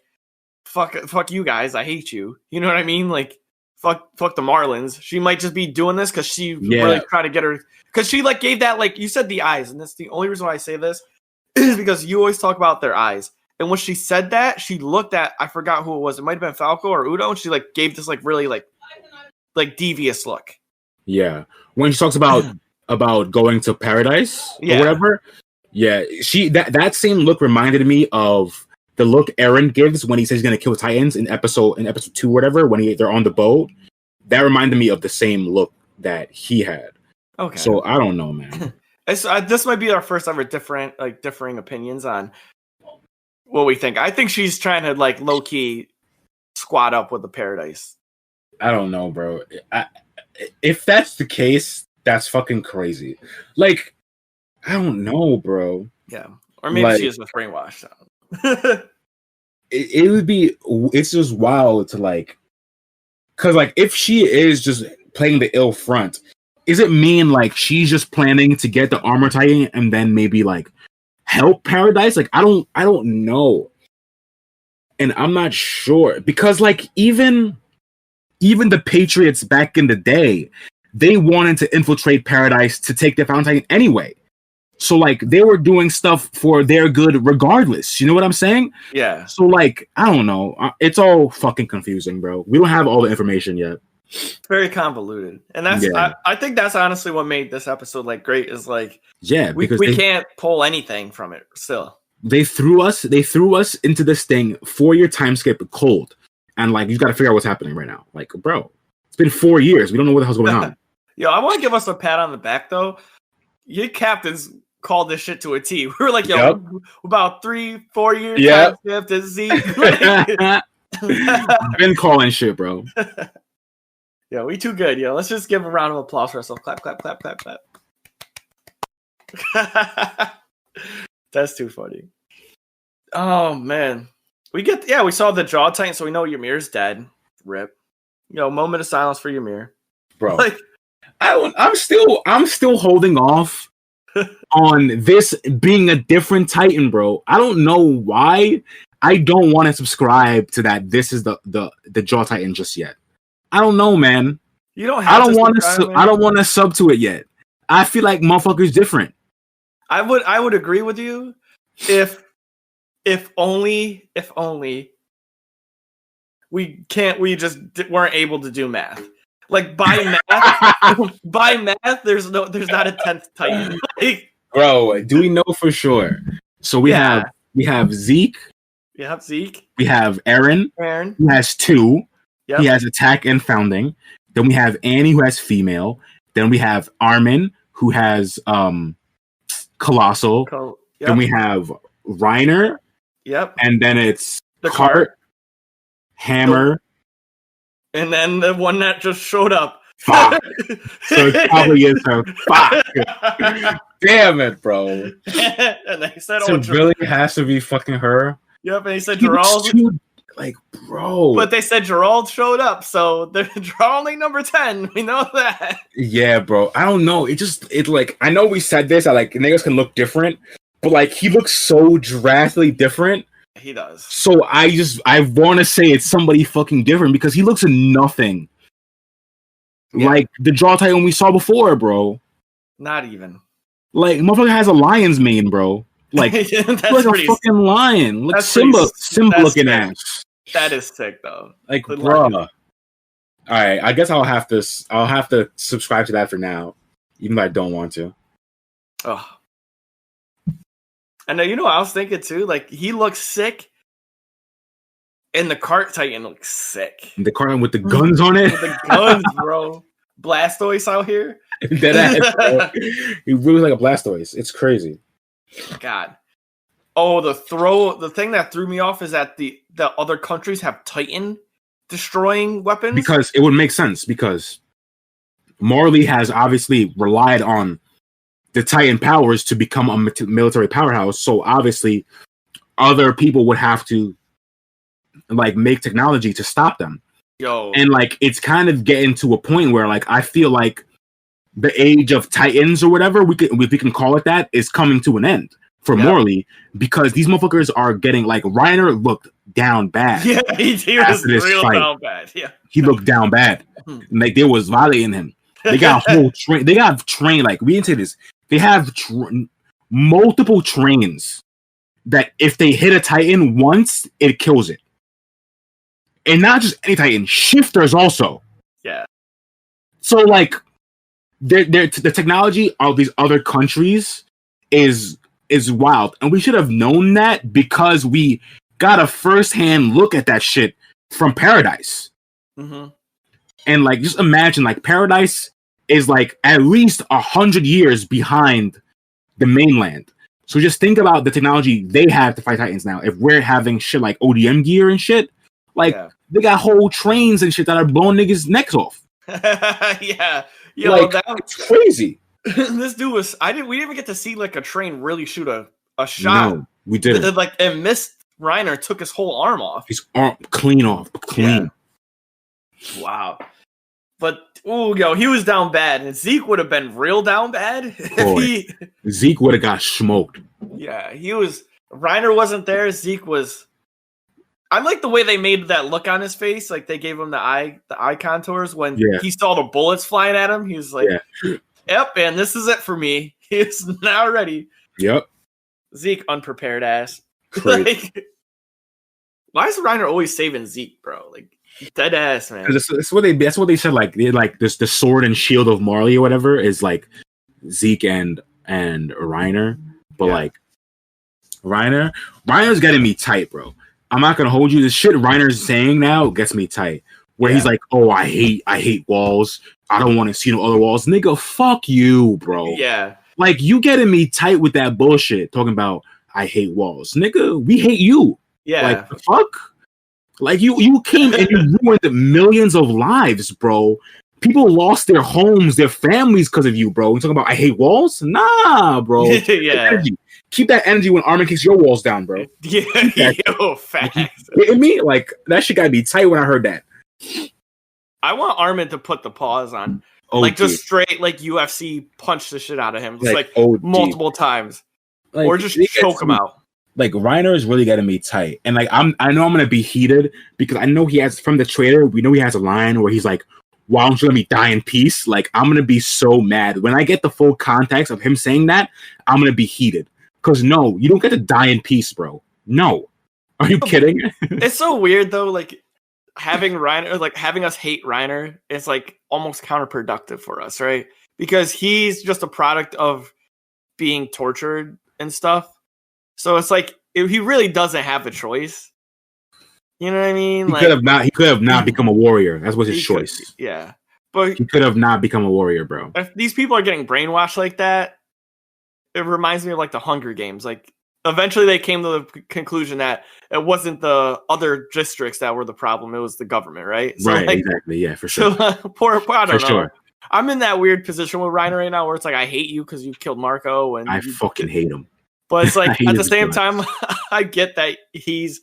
fuck you guys, I hate you. You know what I mean? Like fuck the Marlins. She might just be doing this because she really tried to get her because she like gave that like you said the eyes, and that's the only reason why I say this is because you always talk about their eyes. And when she said that, she looked at I forgot who it was. It might have been Falco or Udo, and she like gave this like really like devious look. Yeah, when she talks about going to paradise or whatever. Yeah, she that same look reminded me of the look Eren gives when he says he's gonna kill Titans in episode 2 or whatever when they're on the boat. That reminded me of the same look that he had. Okay, so I don't know, man. This might be our first ever differing opinions on what we think. I think she's trying to like low key squat up with the Paradise. I don't know, bro. If that's the case, that's fucking crazy. Like, I don't know, bro. Yeah, or maybe like, she is just brainwashed. it would be. It's just wild to like, because like if she is just playing the ill front, is it mean like she's just planning to get the armor titan and then maybe like help Paradise? Like I don't know, and I'm not sure because like even the Patriots back in the day, they wanted to infiltrate Paradise to take the Fountain Titan anyway. So like they were doing stuff for their good regardless. You know what I'm saying? Yeah. So like I don't know. It's all fucking confusing, bro. We don't have all the information yet. It's very convoluted, and that's I think that's honestly what made this episode like great. Is like because we can't pull anything from it. Still, they threw us into this thing 4-year time skip cold, and like you got to figure out what's happening right now. Like, bro, it's been 4 years. We don't know what the hell's going on. Yo, I want to give us a pat on the back though. Your captains called this shit to a T. We were like, yo, about 3-4 years time skip to Z. Been calling shit, bro. Yeah, we too good. Yo, let's just give a round of applause for ourselves. Clap, clap, clap, clap, clap. That's too funny. Oh man, we saw the jaw titan, so we know Ymir's dead. Rip. Yo, moment of silence for Ymir, bro. Like, I'm still holding off on this being a different Titan, bro. I don't know why. I don't want to subscribe to that. This is the jaw titan just yet. I don't know, man. You don't have. I don't want to sub to it yet. I feel like motherfucker's different. I would agree with you if only we just weren't able to do math. Like by math, there's not a 10th Titan. Like, bro, do we know for sure? So we have Zeke. You have Zeke. We have Eren. Who has 2. Yep. He has attack and founding. Then we have Annie, who has female. Then we have Armin, who has colossal. Yep. Then we have Reiner. Yep. And then it's the cart, hammer, and then the one that just showed up. Fuck. So it probably is her. Fuck. Damn it, bro. And they said, so it really has to be fucking her. Yep. And he said Gerald. Like, bro. But they said Gerald showed up, so they're only number 10. We know that. Yeah, bro. I don't know. It's like, I know we said this, like, niggas can look different, but like, he looks so drastically different He does. So I want to say it's somebody fucking different because he looks nothing like the Jaw Titan we saw before, bro. Not even. Like, motherfucker has a lion's mane, bro. Like, that's like a fucking lion. Like Simba looking ass. That is sick, though. Like, bruh. All right, I guess I'll have to subscribe to that for now, even though I don't want to. Oh. And you know what I was thinking too? Like, he looks sick, and the Cart Titan looks sick. The Cart with the guns on it? With the guns, bro. Blastoise out here. Dead ass, bro. He really like a Blastoise. It's crazy. God. Oh, the thing that threw me off is that the other countries have Titan destroying weapons. Because it would make sense, because Marley has obviously relied on the Titan powers to become a military powerhouse, so obviously other people would have to like make technology to stop them. And like it's kind of getting to a point where like I feel like the age of Titans or whatever we can call it that is coming to an end for Morley, because these motherfuckers are getting like Reiner looked down bad. Yeah, he was real down bad. Yeah, he looked down bad. Like there was violating him. They got a whole train. They got train like we didn't say this. They have multiple trains that if they hit a Titan once, it kills it. And not just any Titan, shifters also. Yeah. So like, the technology of these other countries is wild, and we should have known that because we got a first-hand look at that shit from Paradise. Mm-hmm. And like, just imagine like Paradise is like at least 100 years behind the mainland. So just think about the technology they have to fight Titans now. If we're having shit like ODM gear and shit, like they got whole trains and shit that are blowing niggas' necks off. Yeah, yo, like, it's crazy. This dude was. We didn't even get to see like a train really shoot a shot. No, we didn't. Like it missed Reiner, took his whole arm off. His arm clean off, clean. Yeah. Wow. But he was down bad, and Zeke would have been real down bad. Zeke would have got smoked. Yeah, he was. Reiner wasn't there. Zeke was. I like the way they made that look on his face. Like they gave him the eye contours when he saw the bullets flying at him. He was like, "Yep, and this is it for me." He's now ready. Yep. Zeke unprepared ass. Like, why is Reiner always saving Zeke, bro? Like. Dead ass, man. That's what they said. Like they like this, the sword and shield of Marley or whatever is like Zeke and Reiner, but like Reiner's getting me tight, bro. I'm not gonna hold you. The shit Reiner's saying now gets me tight. Where he's like, "Oh, I hate walls. I don't want to see no other walls." Nigga, fuck you, bro. Yeah, like you getting me tight with that bullshit. Talking about I hate walls, nigga. We hate you. Yeah, like the fuck. Like you came and you ruined millions of lives, bro. People lost their homes, their families because of you, bro. You talking about I hate walls? Nah, bro. Keep that energy when Armin kicks your walls down, bro. Yeah, yo, facts. You kidding me? Like that shit gotta be tight when I heard that. I want Armin to put the pause on, like just straight like UFC punch the shit out of him, just like multiple times, like, or just choke him out. Like Reiner is really getting me tight, and like I know I'm gonna be heated because I know he has from the trailer. We know he has a line where he's like, "Why don't you let me die in peace?" Like I'm gonna be so mad when I get the full context of him saying that. I'm gonna be heated because no, you don't get to die in peace, bro. No, are you kidding? It's so weird though. Like having Reiner, like having us hate Reiner, is like almost counterproductive for us, right? Because he's just a product of being tortured and stuff. So it's like he really doesn't have a choice. You know what I mean? He could have not become a warrior. That was his choice. But he could have not become a warrior, bro. If these people are getting brainwashed like that, it reminds me of like the Hunger Games. Like eventually they came to the conclusion that it wasn't the other districts that were the problem; it was the government, right? So right, like, exactly. Yeah, for sure. So I don't know. Sure. I'm in that weird position with Reiner right now, where it's like I hate you because you killed Marco, and I fucking hate him. But it's like at the same time, I get that he's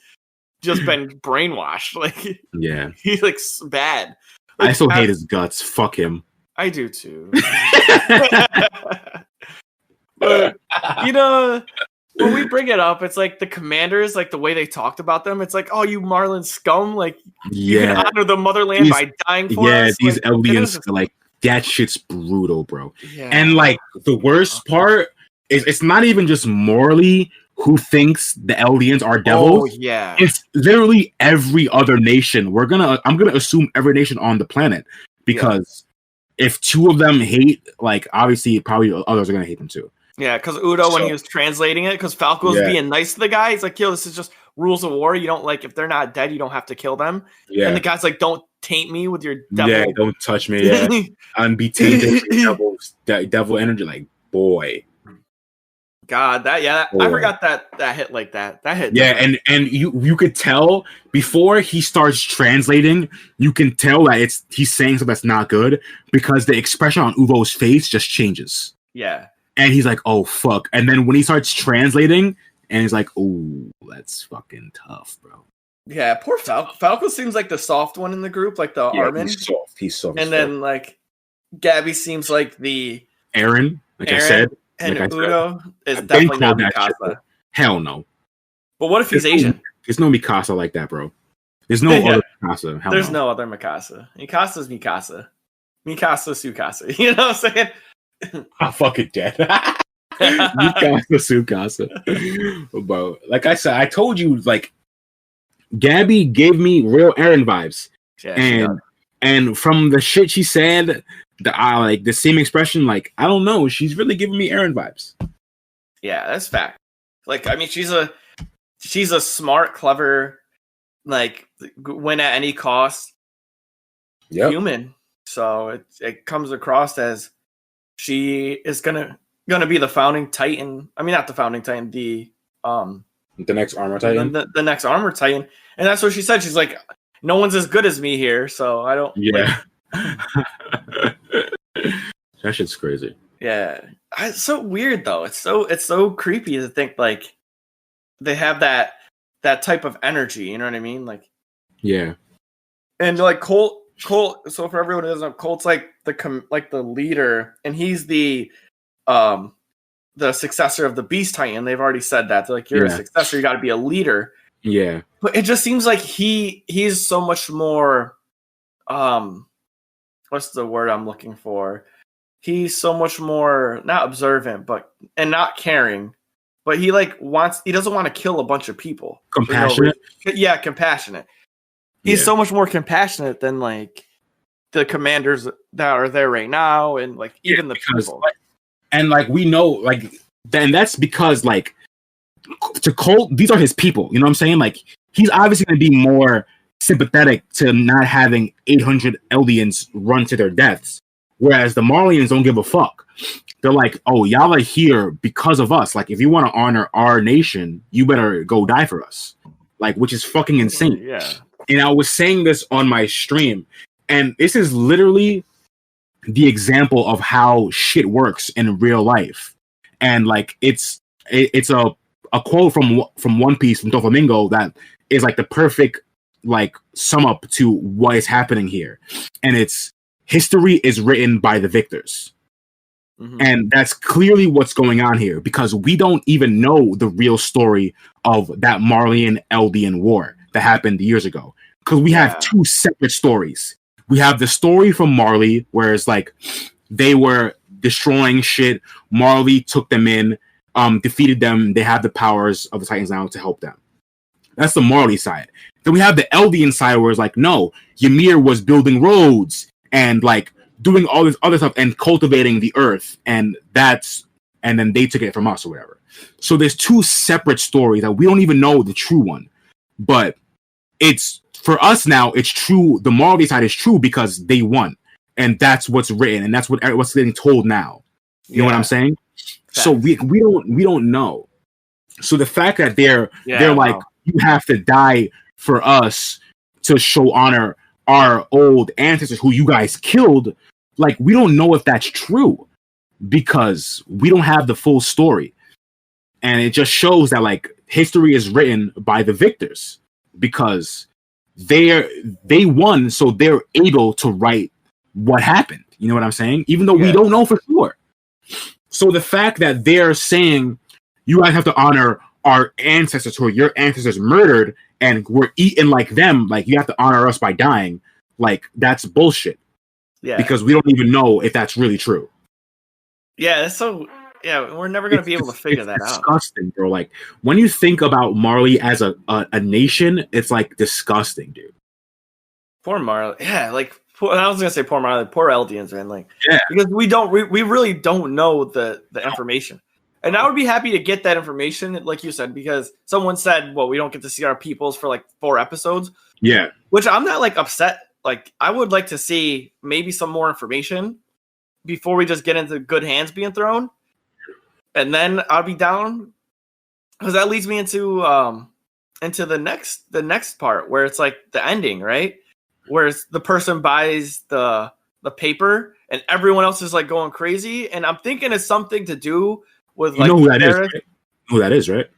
just been brainwashed. Like, yeah, he's like bad. Like, I still hate his guts. Fuck him. I do too. But when we bring it up, it's like the commanders, like the way they talked about them. It's like, oh, you Marlin scum! Like, you can honor the motherland by dying for us. These like, aliens, like that shit's brutal, bro. Yeah. And like the worst part is, it's not even just Morley who thinks the aliens are devils. Oh yeah, it's literally every other nation. I'm gonna assume every nation on the planet, because if two of them hate, like obviously probably others are gonna hate them too. Yeah, because Udo, when he was translating it, because Falco's being nice to the guy, he's like, yo, this is just rules of war. You don't, like, if they're not dead, you don't have to kill them. Yeah. And the guy's like, don't taint me with your devil. Yeah, don't touch me. Yeah. And be tainted with devil energy. Like, boy. God, I forgot that hit like that. That hit. Yeah, and you could tell before he starts translating, you can tell that he's saying something that's not good, because the expression on Udo's face just changes. Yeah. And he's like, oh, fuck. And then when he starts translating, and he's like, oh, that's fucking tough, bro. Yeah, poor Falco. Falco seems like the soft one in the group, like the Armin. He's soft. And then, like, Gabby seems like the... Aaron, I said. And Udo is definitely not Mikasa. Hell no. But what if he's Asian? There's no Mikasa like that, bro. There's no other Mikasa. There's no other Mikasa. Mikasa's Mikasa. Mikasa Sukasa. You know what I'm saying? I'm fucking dead. Mikasa Sukasa. But like I said, I told you, like, Gabby gave me real Aaron vibes. Yeah, and from the shit she said, like the same expression, like, I don't know, she's really giving me Aaron vibes. Yeah, that's fact. Like, I mean, she's a smart, clever, like, win at any cost human. So it comes across as she is gonna be the founding Titan. I mean, not the founding Titan, the next armor Titan. The next armor Titan. And that's what she said. She's like, no one's as good as me here, so I don't. Yeah. That shit's crazy. Yeah, it's so weird though. It's so creepy to think like they have that type of energy. You know what I mean? Like, yeah. And like Colt. So for everyone who doesn't know, Colt's like the leader, and he's the successor of the Beast Titan. They've already said that. They're like, you're a successor. You got to be a leader. Yeah. But it just seems like he's so much more. What's the word I'm looking for? He's so much more not observant, and not caring, but he doesn't want to kill a bunch of people. Compassionate. Yeah, compassionate. He's so much more compassionate than like the commanders that are there right now, and like even the people. And like we know, like then that's because like to Colt, these are his people. You know what I'm saying? Like he's obviously going to be more sympathetic to not having 800 Eldians run to their deaths, whereas the Marlians don't give a fuck. They're like, oh, y'all are here because of us. Like, if you want to honor our nation, you better go die for us. Like, which is fucking insane. Yeah. And I was saying this on my stream, and this is literally the example of how shit works in real life. And like, it's a quote from One Piece from Doflamingo that is like the perfect like sum up to what is happening here. And it's history is written by the victors. Mm-hmm. And that's clearly what's going on here, because we don't even know the real story of that Marlian Eldian war that happened years ago, because we have two separate stories. We have the story from Marley, where it's like they were destroying shit, Marley took them in, defeated them, they have the powers of the Titans now to help them. That's the Marley side. Then we have the Eldian side, where it's like, no, Ymir was building roads and like doing all this other stuff and cultivating the earth, and then they took it from us or whatever. So there's two separate stories that we don't even know the true one, but it's for us now. It's true. The Marley side is true because they won, and that's what's written, and that's what's getting told now. You know what I'm saying? Facts. So we don't know. So the fact that they're like, you have to die for us to show honor our old ancestors who you guys killed, like, we don't know if that's true because we don't have the full story. And it just shows that like history is written by the victors because they won, so they're able to write what happened. You know what I'm saying? Even though we don't know for sure. So the fact that they're saying, you guys have to honor our ancestors who your ancestors murdered and were eaten like them. Like, you have to honor us by dying. Like, that's bullshit. Yeah. Because we don't even know if that's really true. Yeah, that's so... Yeah, we're never going to be able to figure that out. It's disgusting, bro. Like, when you think about Marley as a nation, it's, like, disgusting, dude. Poor Marley. Yeah, like, I was going to say poor Marley. Poor Eldians, man. Like, yeah. Because we really don't know the information. And I would be happy to get that information, like you said, because someone said, well, we don't get to see our peoples for, like, 4 episodes. Yeah. Which I'm not, like, upset. Like, I would like to see maybe some more information before we just get into good hands being thrown. And then I'll be down, because that leads me into the next part where it's like the ending, right? Where it's the person buys the paper and everyone else is like going crazy, and I'm thinking it's something to do with like, you know who that is, right? You know who that is, right?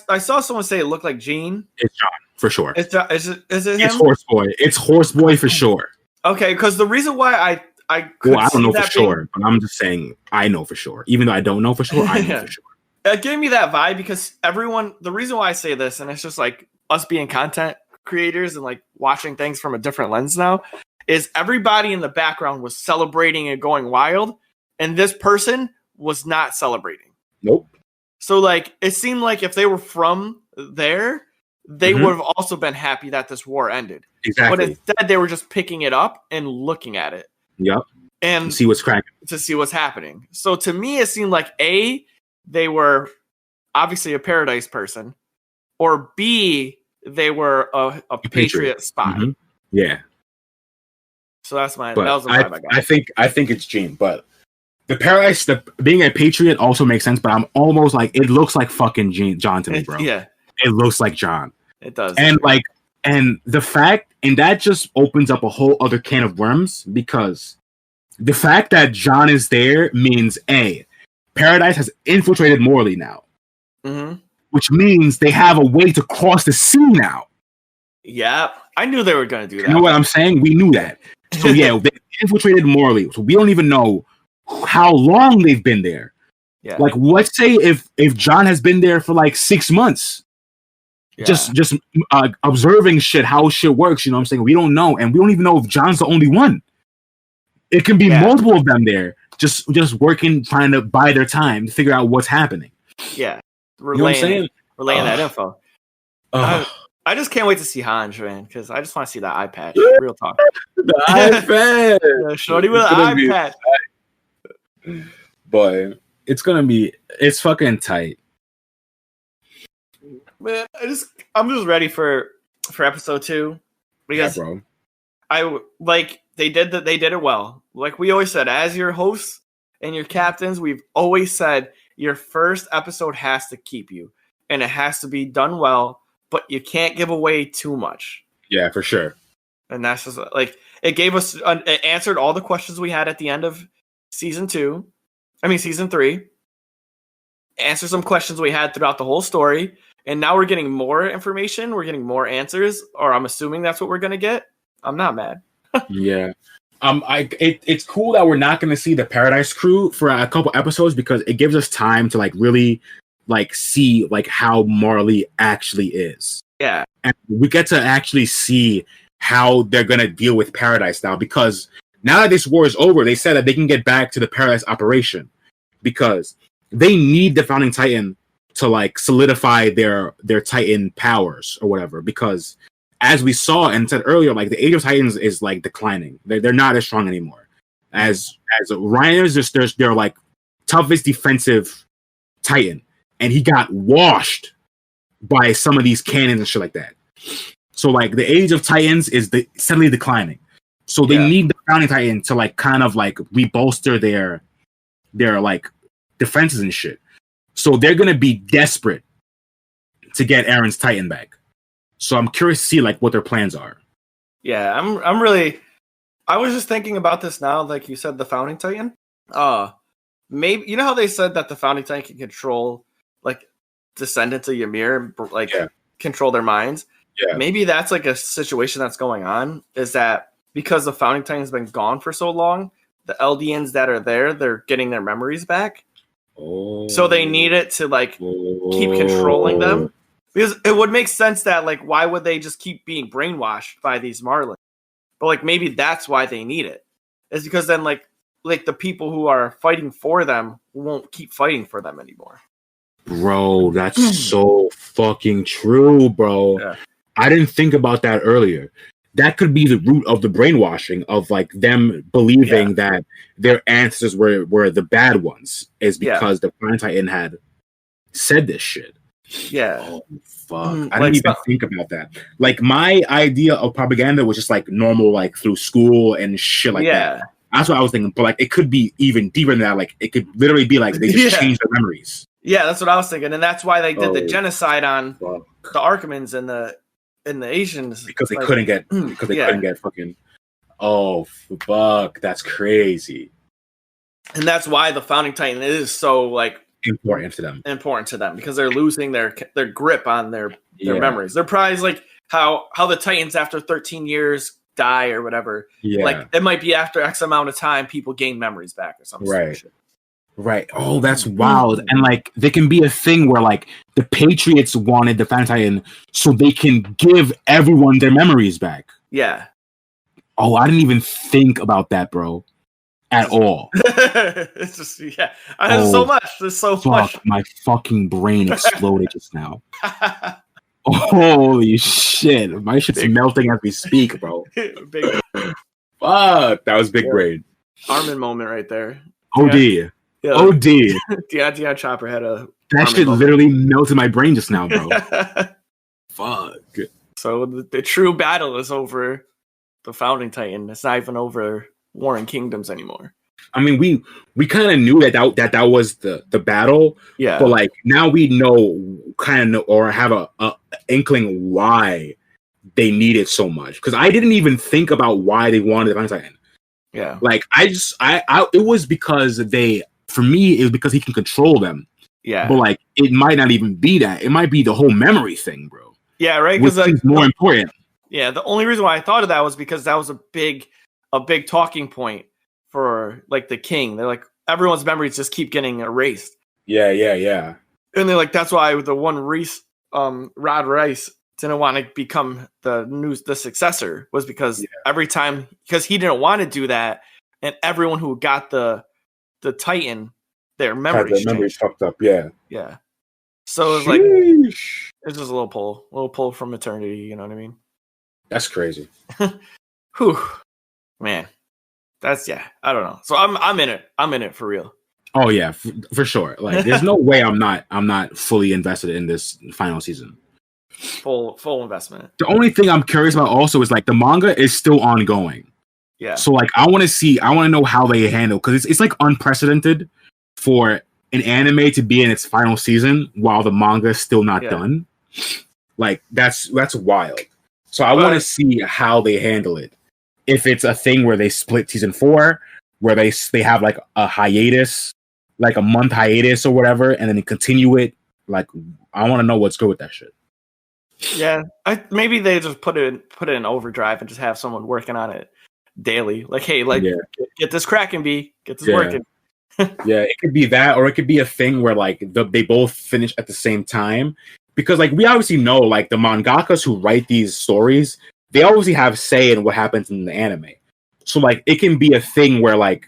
I saw someone say it looked like Gene. It's John for sure. Is it him? It's Horseboy. It's Horseboy for sure. Okay, because the reason why I I don't know for sure, but I'm just saying I know for sure. Even though I don't know for sure, I know for sure. It gave me that vibe because the reason why I say this, and it's just like us being content creators and like watching things from a different lens now, is everybody in the background was celebrating and going wild, and this person was not celebrating. Nope. So like it seemed like if they were from there, they would have also been happy that this war ended. Exactly. But instead they were just picking it up and looking at it. Yep. And to see what's cracking. To see what's happening. So to me, it seemed like A, they were obviously a Paradise person, or B, they were a Patriot spy. Mm-hmm. Yeah. So that was the vibe I got. I think it's Gene, but the Paradise, being a Patriot also makes sense, but I'm almost like, it looks like fucking John to me, bro. Yeah. It looks like John. It does. And the fact, and that just opens up a whole other can of worms, because the fact that John is there means A, Paradise has infiltrated Morley now, which means they have a way to cross the sea now. Yeah, I knew they were going to do that. You know what I'm saying? We knew that. So yeah, they infiltrated Morley. So we don't even know how long they've been there. Yeah. Like, let's say if John has been there for like 6 months. Yeah. Just observing shit, how shit works, you know what I'm saying? We don't know, and we don't even know if John's the only one. It can be multiple of them there, just working, trying to buy their time to figure out what's happening. Yeah, relaying that info. I just can't wait to see Hanj, man, because I just want to see that eye patch. Real talk. The eye patch. Yeah, shorty with the eye patch. Boy, it's fucking tight. Man, I'm just ready for episode 2, because bro. They did it well. Like we always said, as your hosts and your captains, we've always said your first episode has to keep you, and it has to be done well, but you can't give away too much. Yeah, for sure. And that's just like it gave us it answered all the questions we had at the end of season 3. Answer some questions we had throughout the whole story. And now we're getting more information. We're getting more answers, or I'm assuming that's what we're going to get. I'm not mad. Yeah. It's cool that we're not going to see the Paradise crew for a couple episodes, because it gives us time to like really like see like how Marley actually is. Yeah. And we get to actually see how they're going to deal with Paradise now, because now that this war is over, they said that they can get back to the Paradise operation, because they need the Founding Titan to like solidify their Titan powers or whatever, because as we saw and said earlier, like the Age of Titans is like declining. They're not as strong anymore. As Ryan is just their like toughest defensive Titan, and he got washed by some of these cannons and shit like that. So like the Age of Titans is steadily declining. So they need the Founding Titan to like kind of like rebolster their like defenses and shit. So they're gonna be desperate to get Aaron's Titan back. So I'm curious to see like what their plans are. Yeah, I'm really. I was just thinking about this now, like you said, the Founding Titan. Maybe you know how they said that the Founding Titan can control like descendants of Ymir, like control their minds. Yeah. Maybe that's like a situation that's going on. Is that because the Founding Titan's been gone for so long, the Eldians that are there, they're getting their memories back. Oh. So they need it to like keep controlling them. Because it would make sense that like why would they just keep being brainwashed by these Marlins? But like maybe that's why they need it. It's because then like the people who are fighting for them won't keep fighting for them anymore. Bro, that's so fucking true, bro. Yeah. I didn't think about that earlier. That could be the root of the brainwashing of like them believing that their ancestors were the bad ones is because the Flying Titan had said this shit. Yeah. Oh, fuck. I didn't even think about that. Like my idea of propaganda was just like normal, like through school and shit like that. That's what I was thinking. But like it could be even deeper than that. Like it could literally be like they just changed their memories. Yeah, that's what I was thinking. And that's why they did the genocide on the Archimans and the Asians. Because they couldn't get couldn't get fucking fuck. That's crazy. And that's why the Founding Titan is so like important to them because they're losing their grip on their memories. They're probably like how the Titans after 13 years die or whatever. Yeah. Like it might be after X amount of time people gain memories back or something. Right. Oh, that's wild. And like there can be a thing where like the Patriots wanted the Founding Titan so they can give everyone their memories back. Yeah. Oh, I didn't even think about that, bro. At all. It's just there's so much. There's so much. My fucking brain exploded just now. Holy shit. My shit's melting as we speak, bro. Big. Fuck. That was big brain. Armin moment right there. OD. OD. Deion Chopper had a that shit moment. Literally melted my brain just now, bro. Fuck. So the true battle is over the Founding Titan. It's not even over Warring Kingdoms anymore. I mean, we kind of knew that was the battle. Yeah. But like now we know or have a inkling why they need it so much. Because I didn't even think about why they wanted the Founding Titan. Yeah. Like I it was because for me, it was because he can control them. Yeah. But like, it might not even be that. It might be the whole memory thing, bro. Yeah, right. Because it's more important. Yeah. The only reason why I thought of that was because that was a big talking point for like the king. They're like everyone's memories just keep getting erased. Yeah. And they're like that's why the one Rod Rice didn't want to become the successor was because every time because he didn't want to do that, and everyone who got the Titan, their memories fucked up. Yeah. So it's like it's just a little pull from eternity. You know what I mean? That's crazy. Whew, man. That's I don't know. So I'm in it. I'm in it for real. Oh yeah, for sure. Like, there's no way I'm not fully invested in this final season. Full investment. The only thing I'm curious about also is like the manga is still ongoing. Yeah. So like I want to know how they handle because it's like unprecedented for an anime to be in its final season while the manga is still not done. Like that's wild. So I want to see how they handle it. If it's a thing where they split season 4, where they have like a hiatus, like a month hiatus or whatever, and then they continue it. Like I want to know what's good with that shit. Yeah, maybe they just put it in overdrive and just have someone working on it daily. Like, hey, get this cracking, B, get this working. Yeah, it could be that, or it could be a thing where like they both finish at the same time. Because like we obviously know, like the mangakas who write these stories, they obviously have say in what happens in the anime. So like it can be a thing where like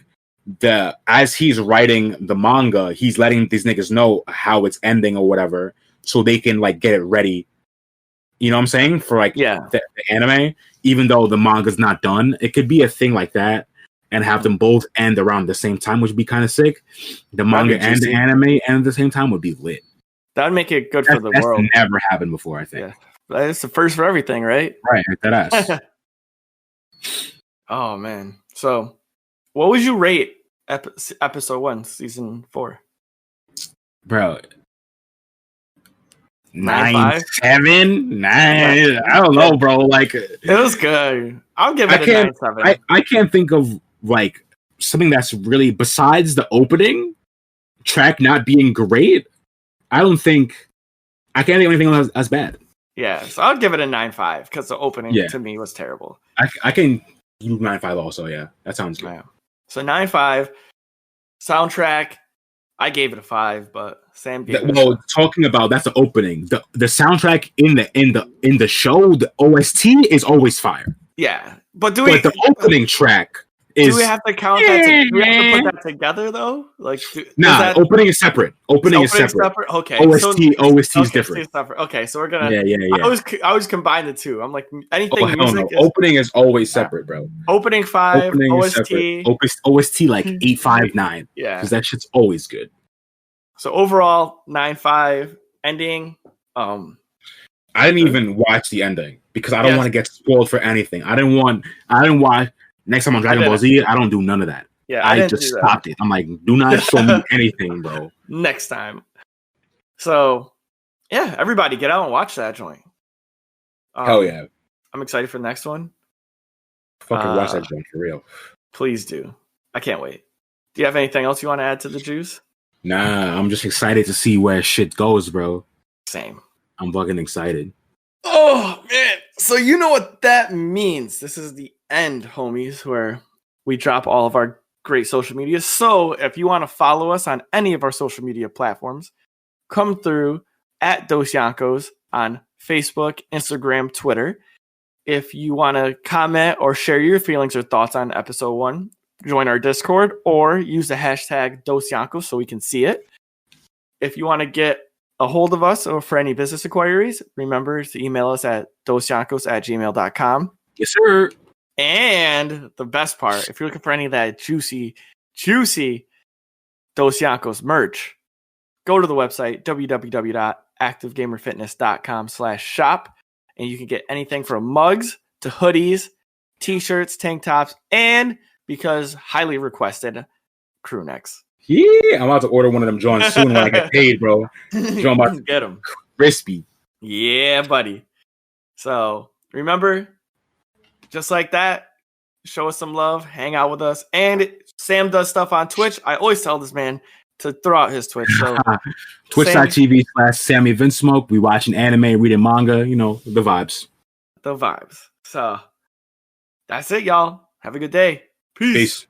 as he's writing the manga, he's letting these niggas know how it's ending or whatever, so they can like get it ready. You know what I'm saying? For like the anime, even though the manga's not done, it could be a thing like that and have them both end around the same time, which would be kind of sick. The manga and the anime end at the same time would be lit. That'd make it good for the world. That's never happened before, I think. Yeah. It's the first for everything, right? Right, that ass. Oh, man. So, what would you rate episode 1, season 4? Bro. 9, 7, 9. I don't know, bro. Like it was good. I'll give it a 9, 7. I can't think of like something that's really besides the opening track not being great. I can't think of anything as bad. Yeah, so I'll give it a 9.5 because the opening to me was terrible. I can do 9.5 also. Yeah, that sounds good. Yeah. So 9.5 soundtrack I gave it a 5, but Sam gave it. Well, talking about that's the opening. The soundtrack in the show, the OST is always fire. Yeah, but the opening track is. Do we have to count that? Do we have to put that together though? Like, opening is separate. Opening is separate. Okay, OST is different. Okay, so we're gonna. Yeah. I was combined the two. I'm like anything music. No. Opening is always separate, bro. Opening 5, opening OST. OST like 8, 5, 9. Yeah, because that shit's always good. So overall, 9-5 ending. I didn't even watch the ending because I don't want to get spoiled for anything. I didn't watch next time on Dragon Ball Z. I don't do none of that. Yeah, I just stopped it. I'm like, do not show me anything, bro. Next time. So, yeah, everybody get out and watch that joint. Hell yeah. I'm excited for the next one. Fucking watch that joint for real. Please do. I can't wait. Do you have anything else you want to add to the juice? Nah, I'm just excited to see where shit goes, bro. Same. I'm fucking excited. Oh, man. So you know what that means. This is the end, homies, where we drop all of our great social media. So if you want to follow us on any of our social media platforms, come through at Dosyonkos on Facebook, Instagram, Twitter. If you want to comment or share your feelings or thoughts on episode 1, join our Discord or use the hashtag Dosyonkos so we can see it. If you want to get a hold of us or for any business inquiries, remember to email us at dosyonkos@gmail.com. Yes, sir. And the best part, if you're looking for any of that juicy Dosyonkos merch, go to the website, www.activegamerfitness.com/shop, and you can get anything from mugs to hoodies, t-shirts, tank tops, and because highly requested, crew necks. Yeah, I'm about to order one of them joints soon when I get paid, bro. John, about to get them crispy. Yeah, buddy. So remember, just like that, show us some love, hang out with us, and Sam does stuff on Twitch. I always tell this man to throw out his Twitch. So Twitch.tv/Sammy Vinsmoke. We watching anime, reading manga. You know the vibes. The vibes. So that's it, y'all. Have a good day. Peace.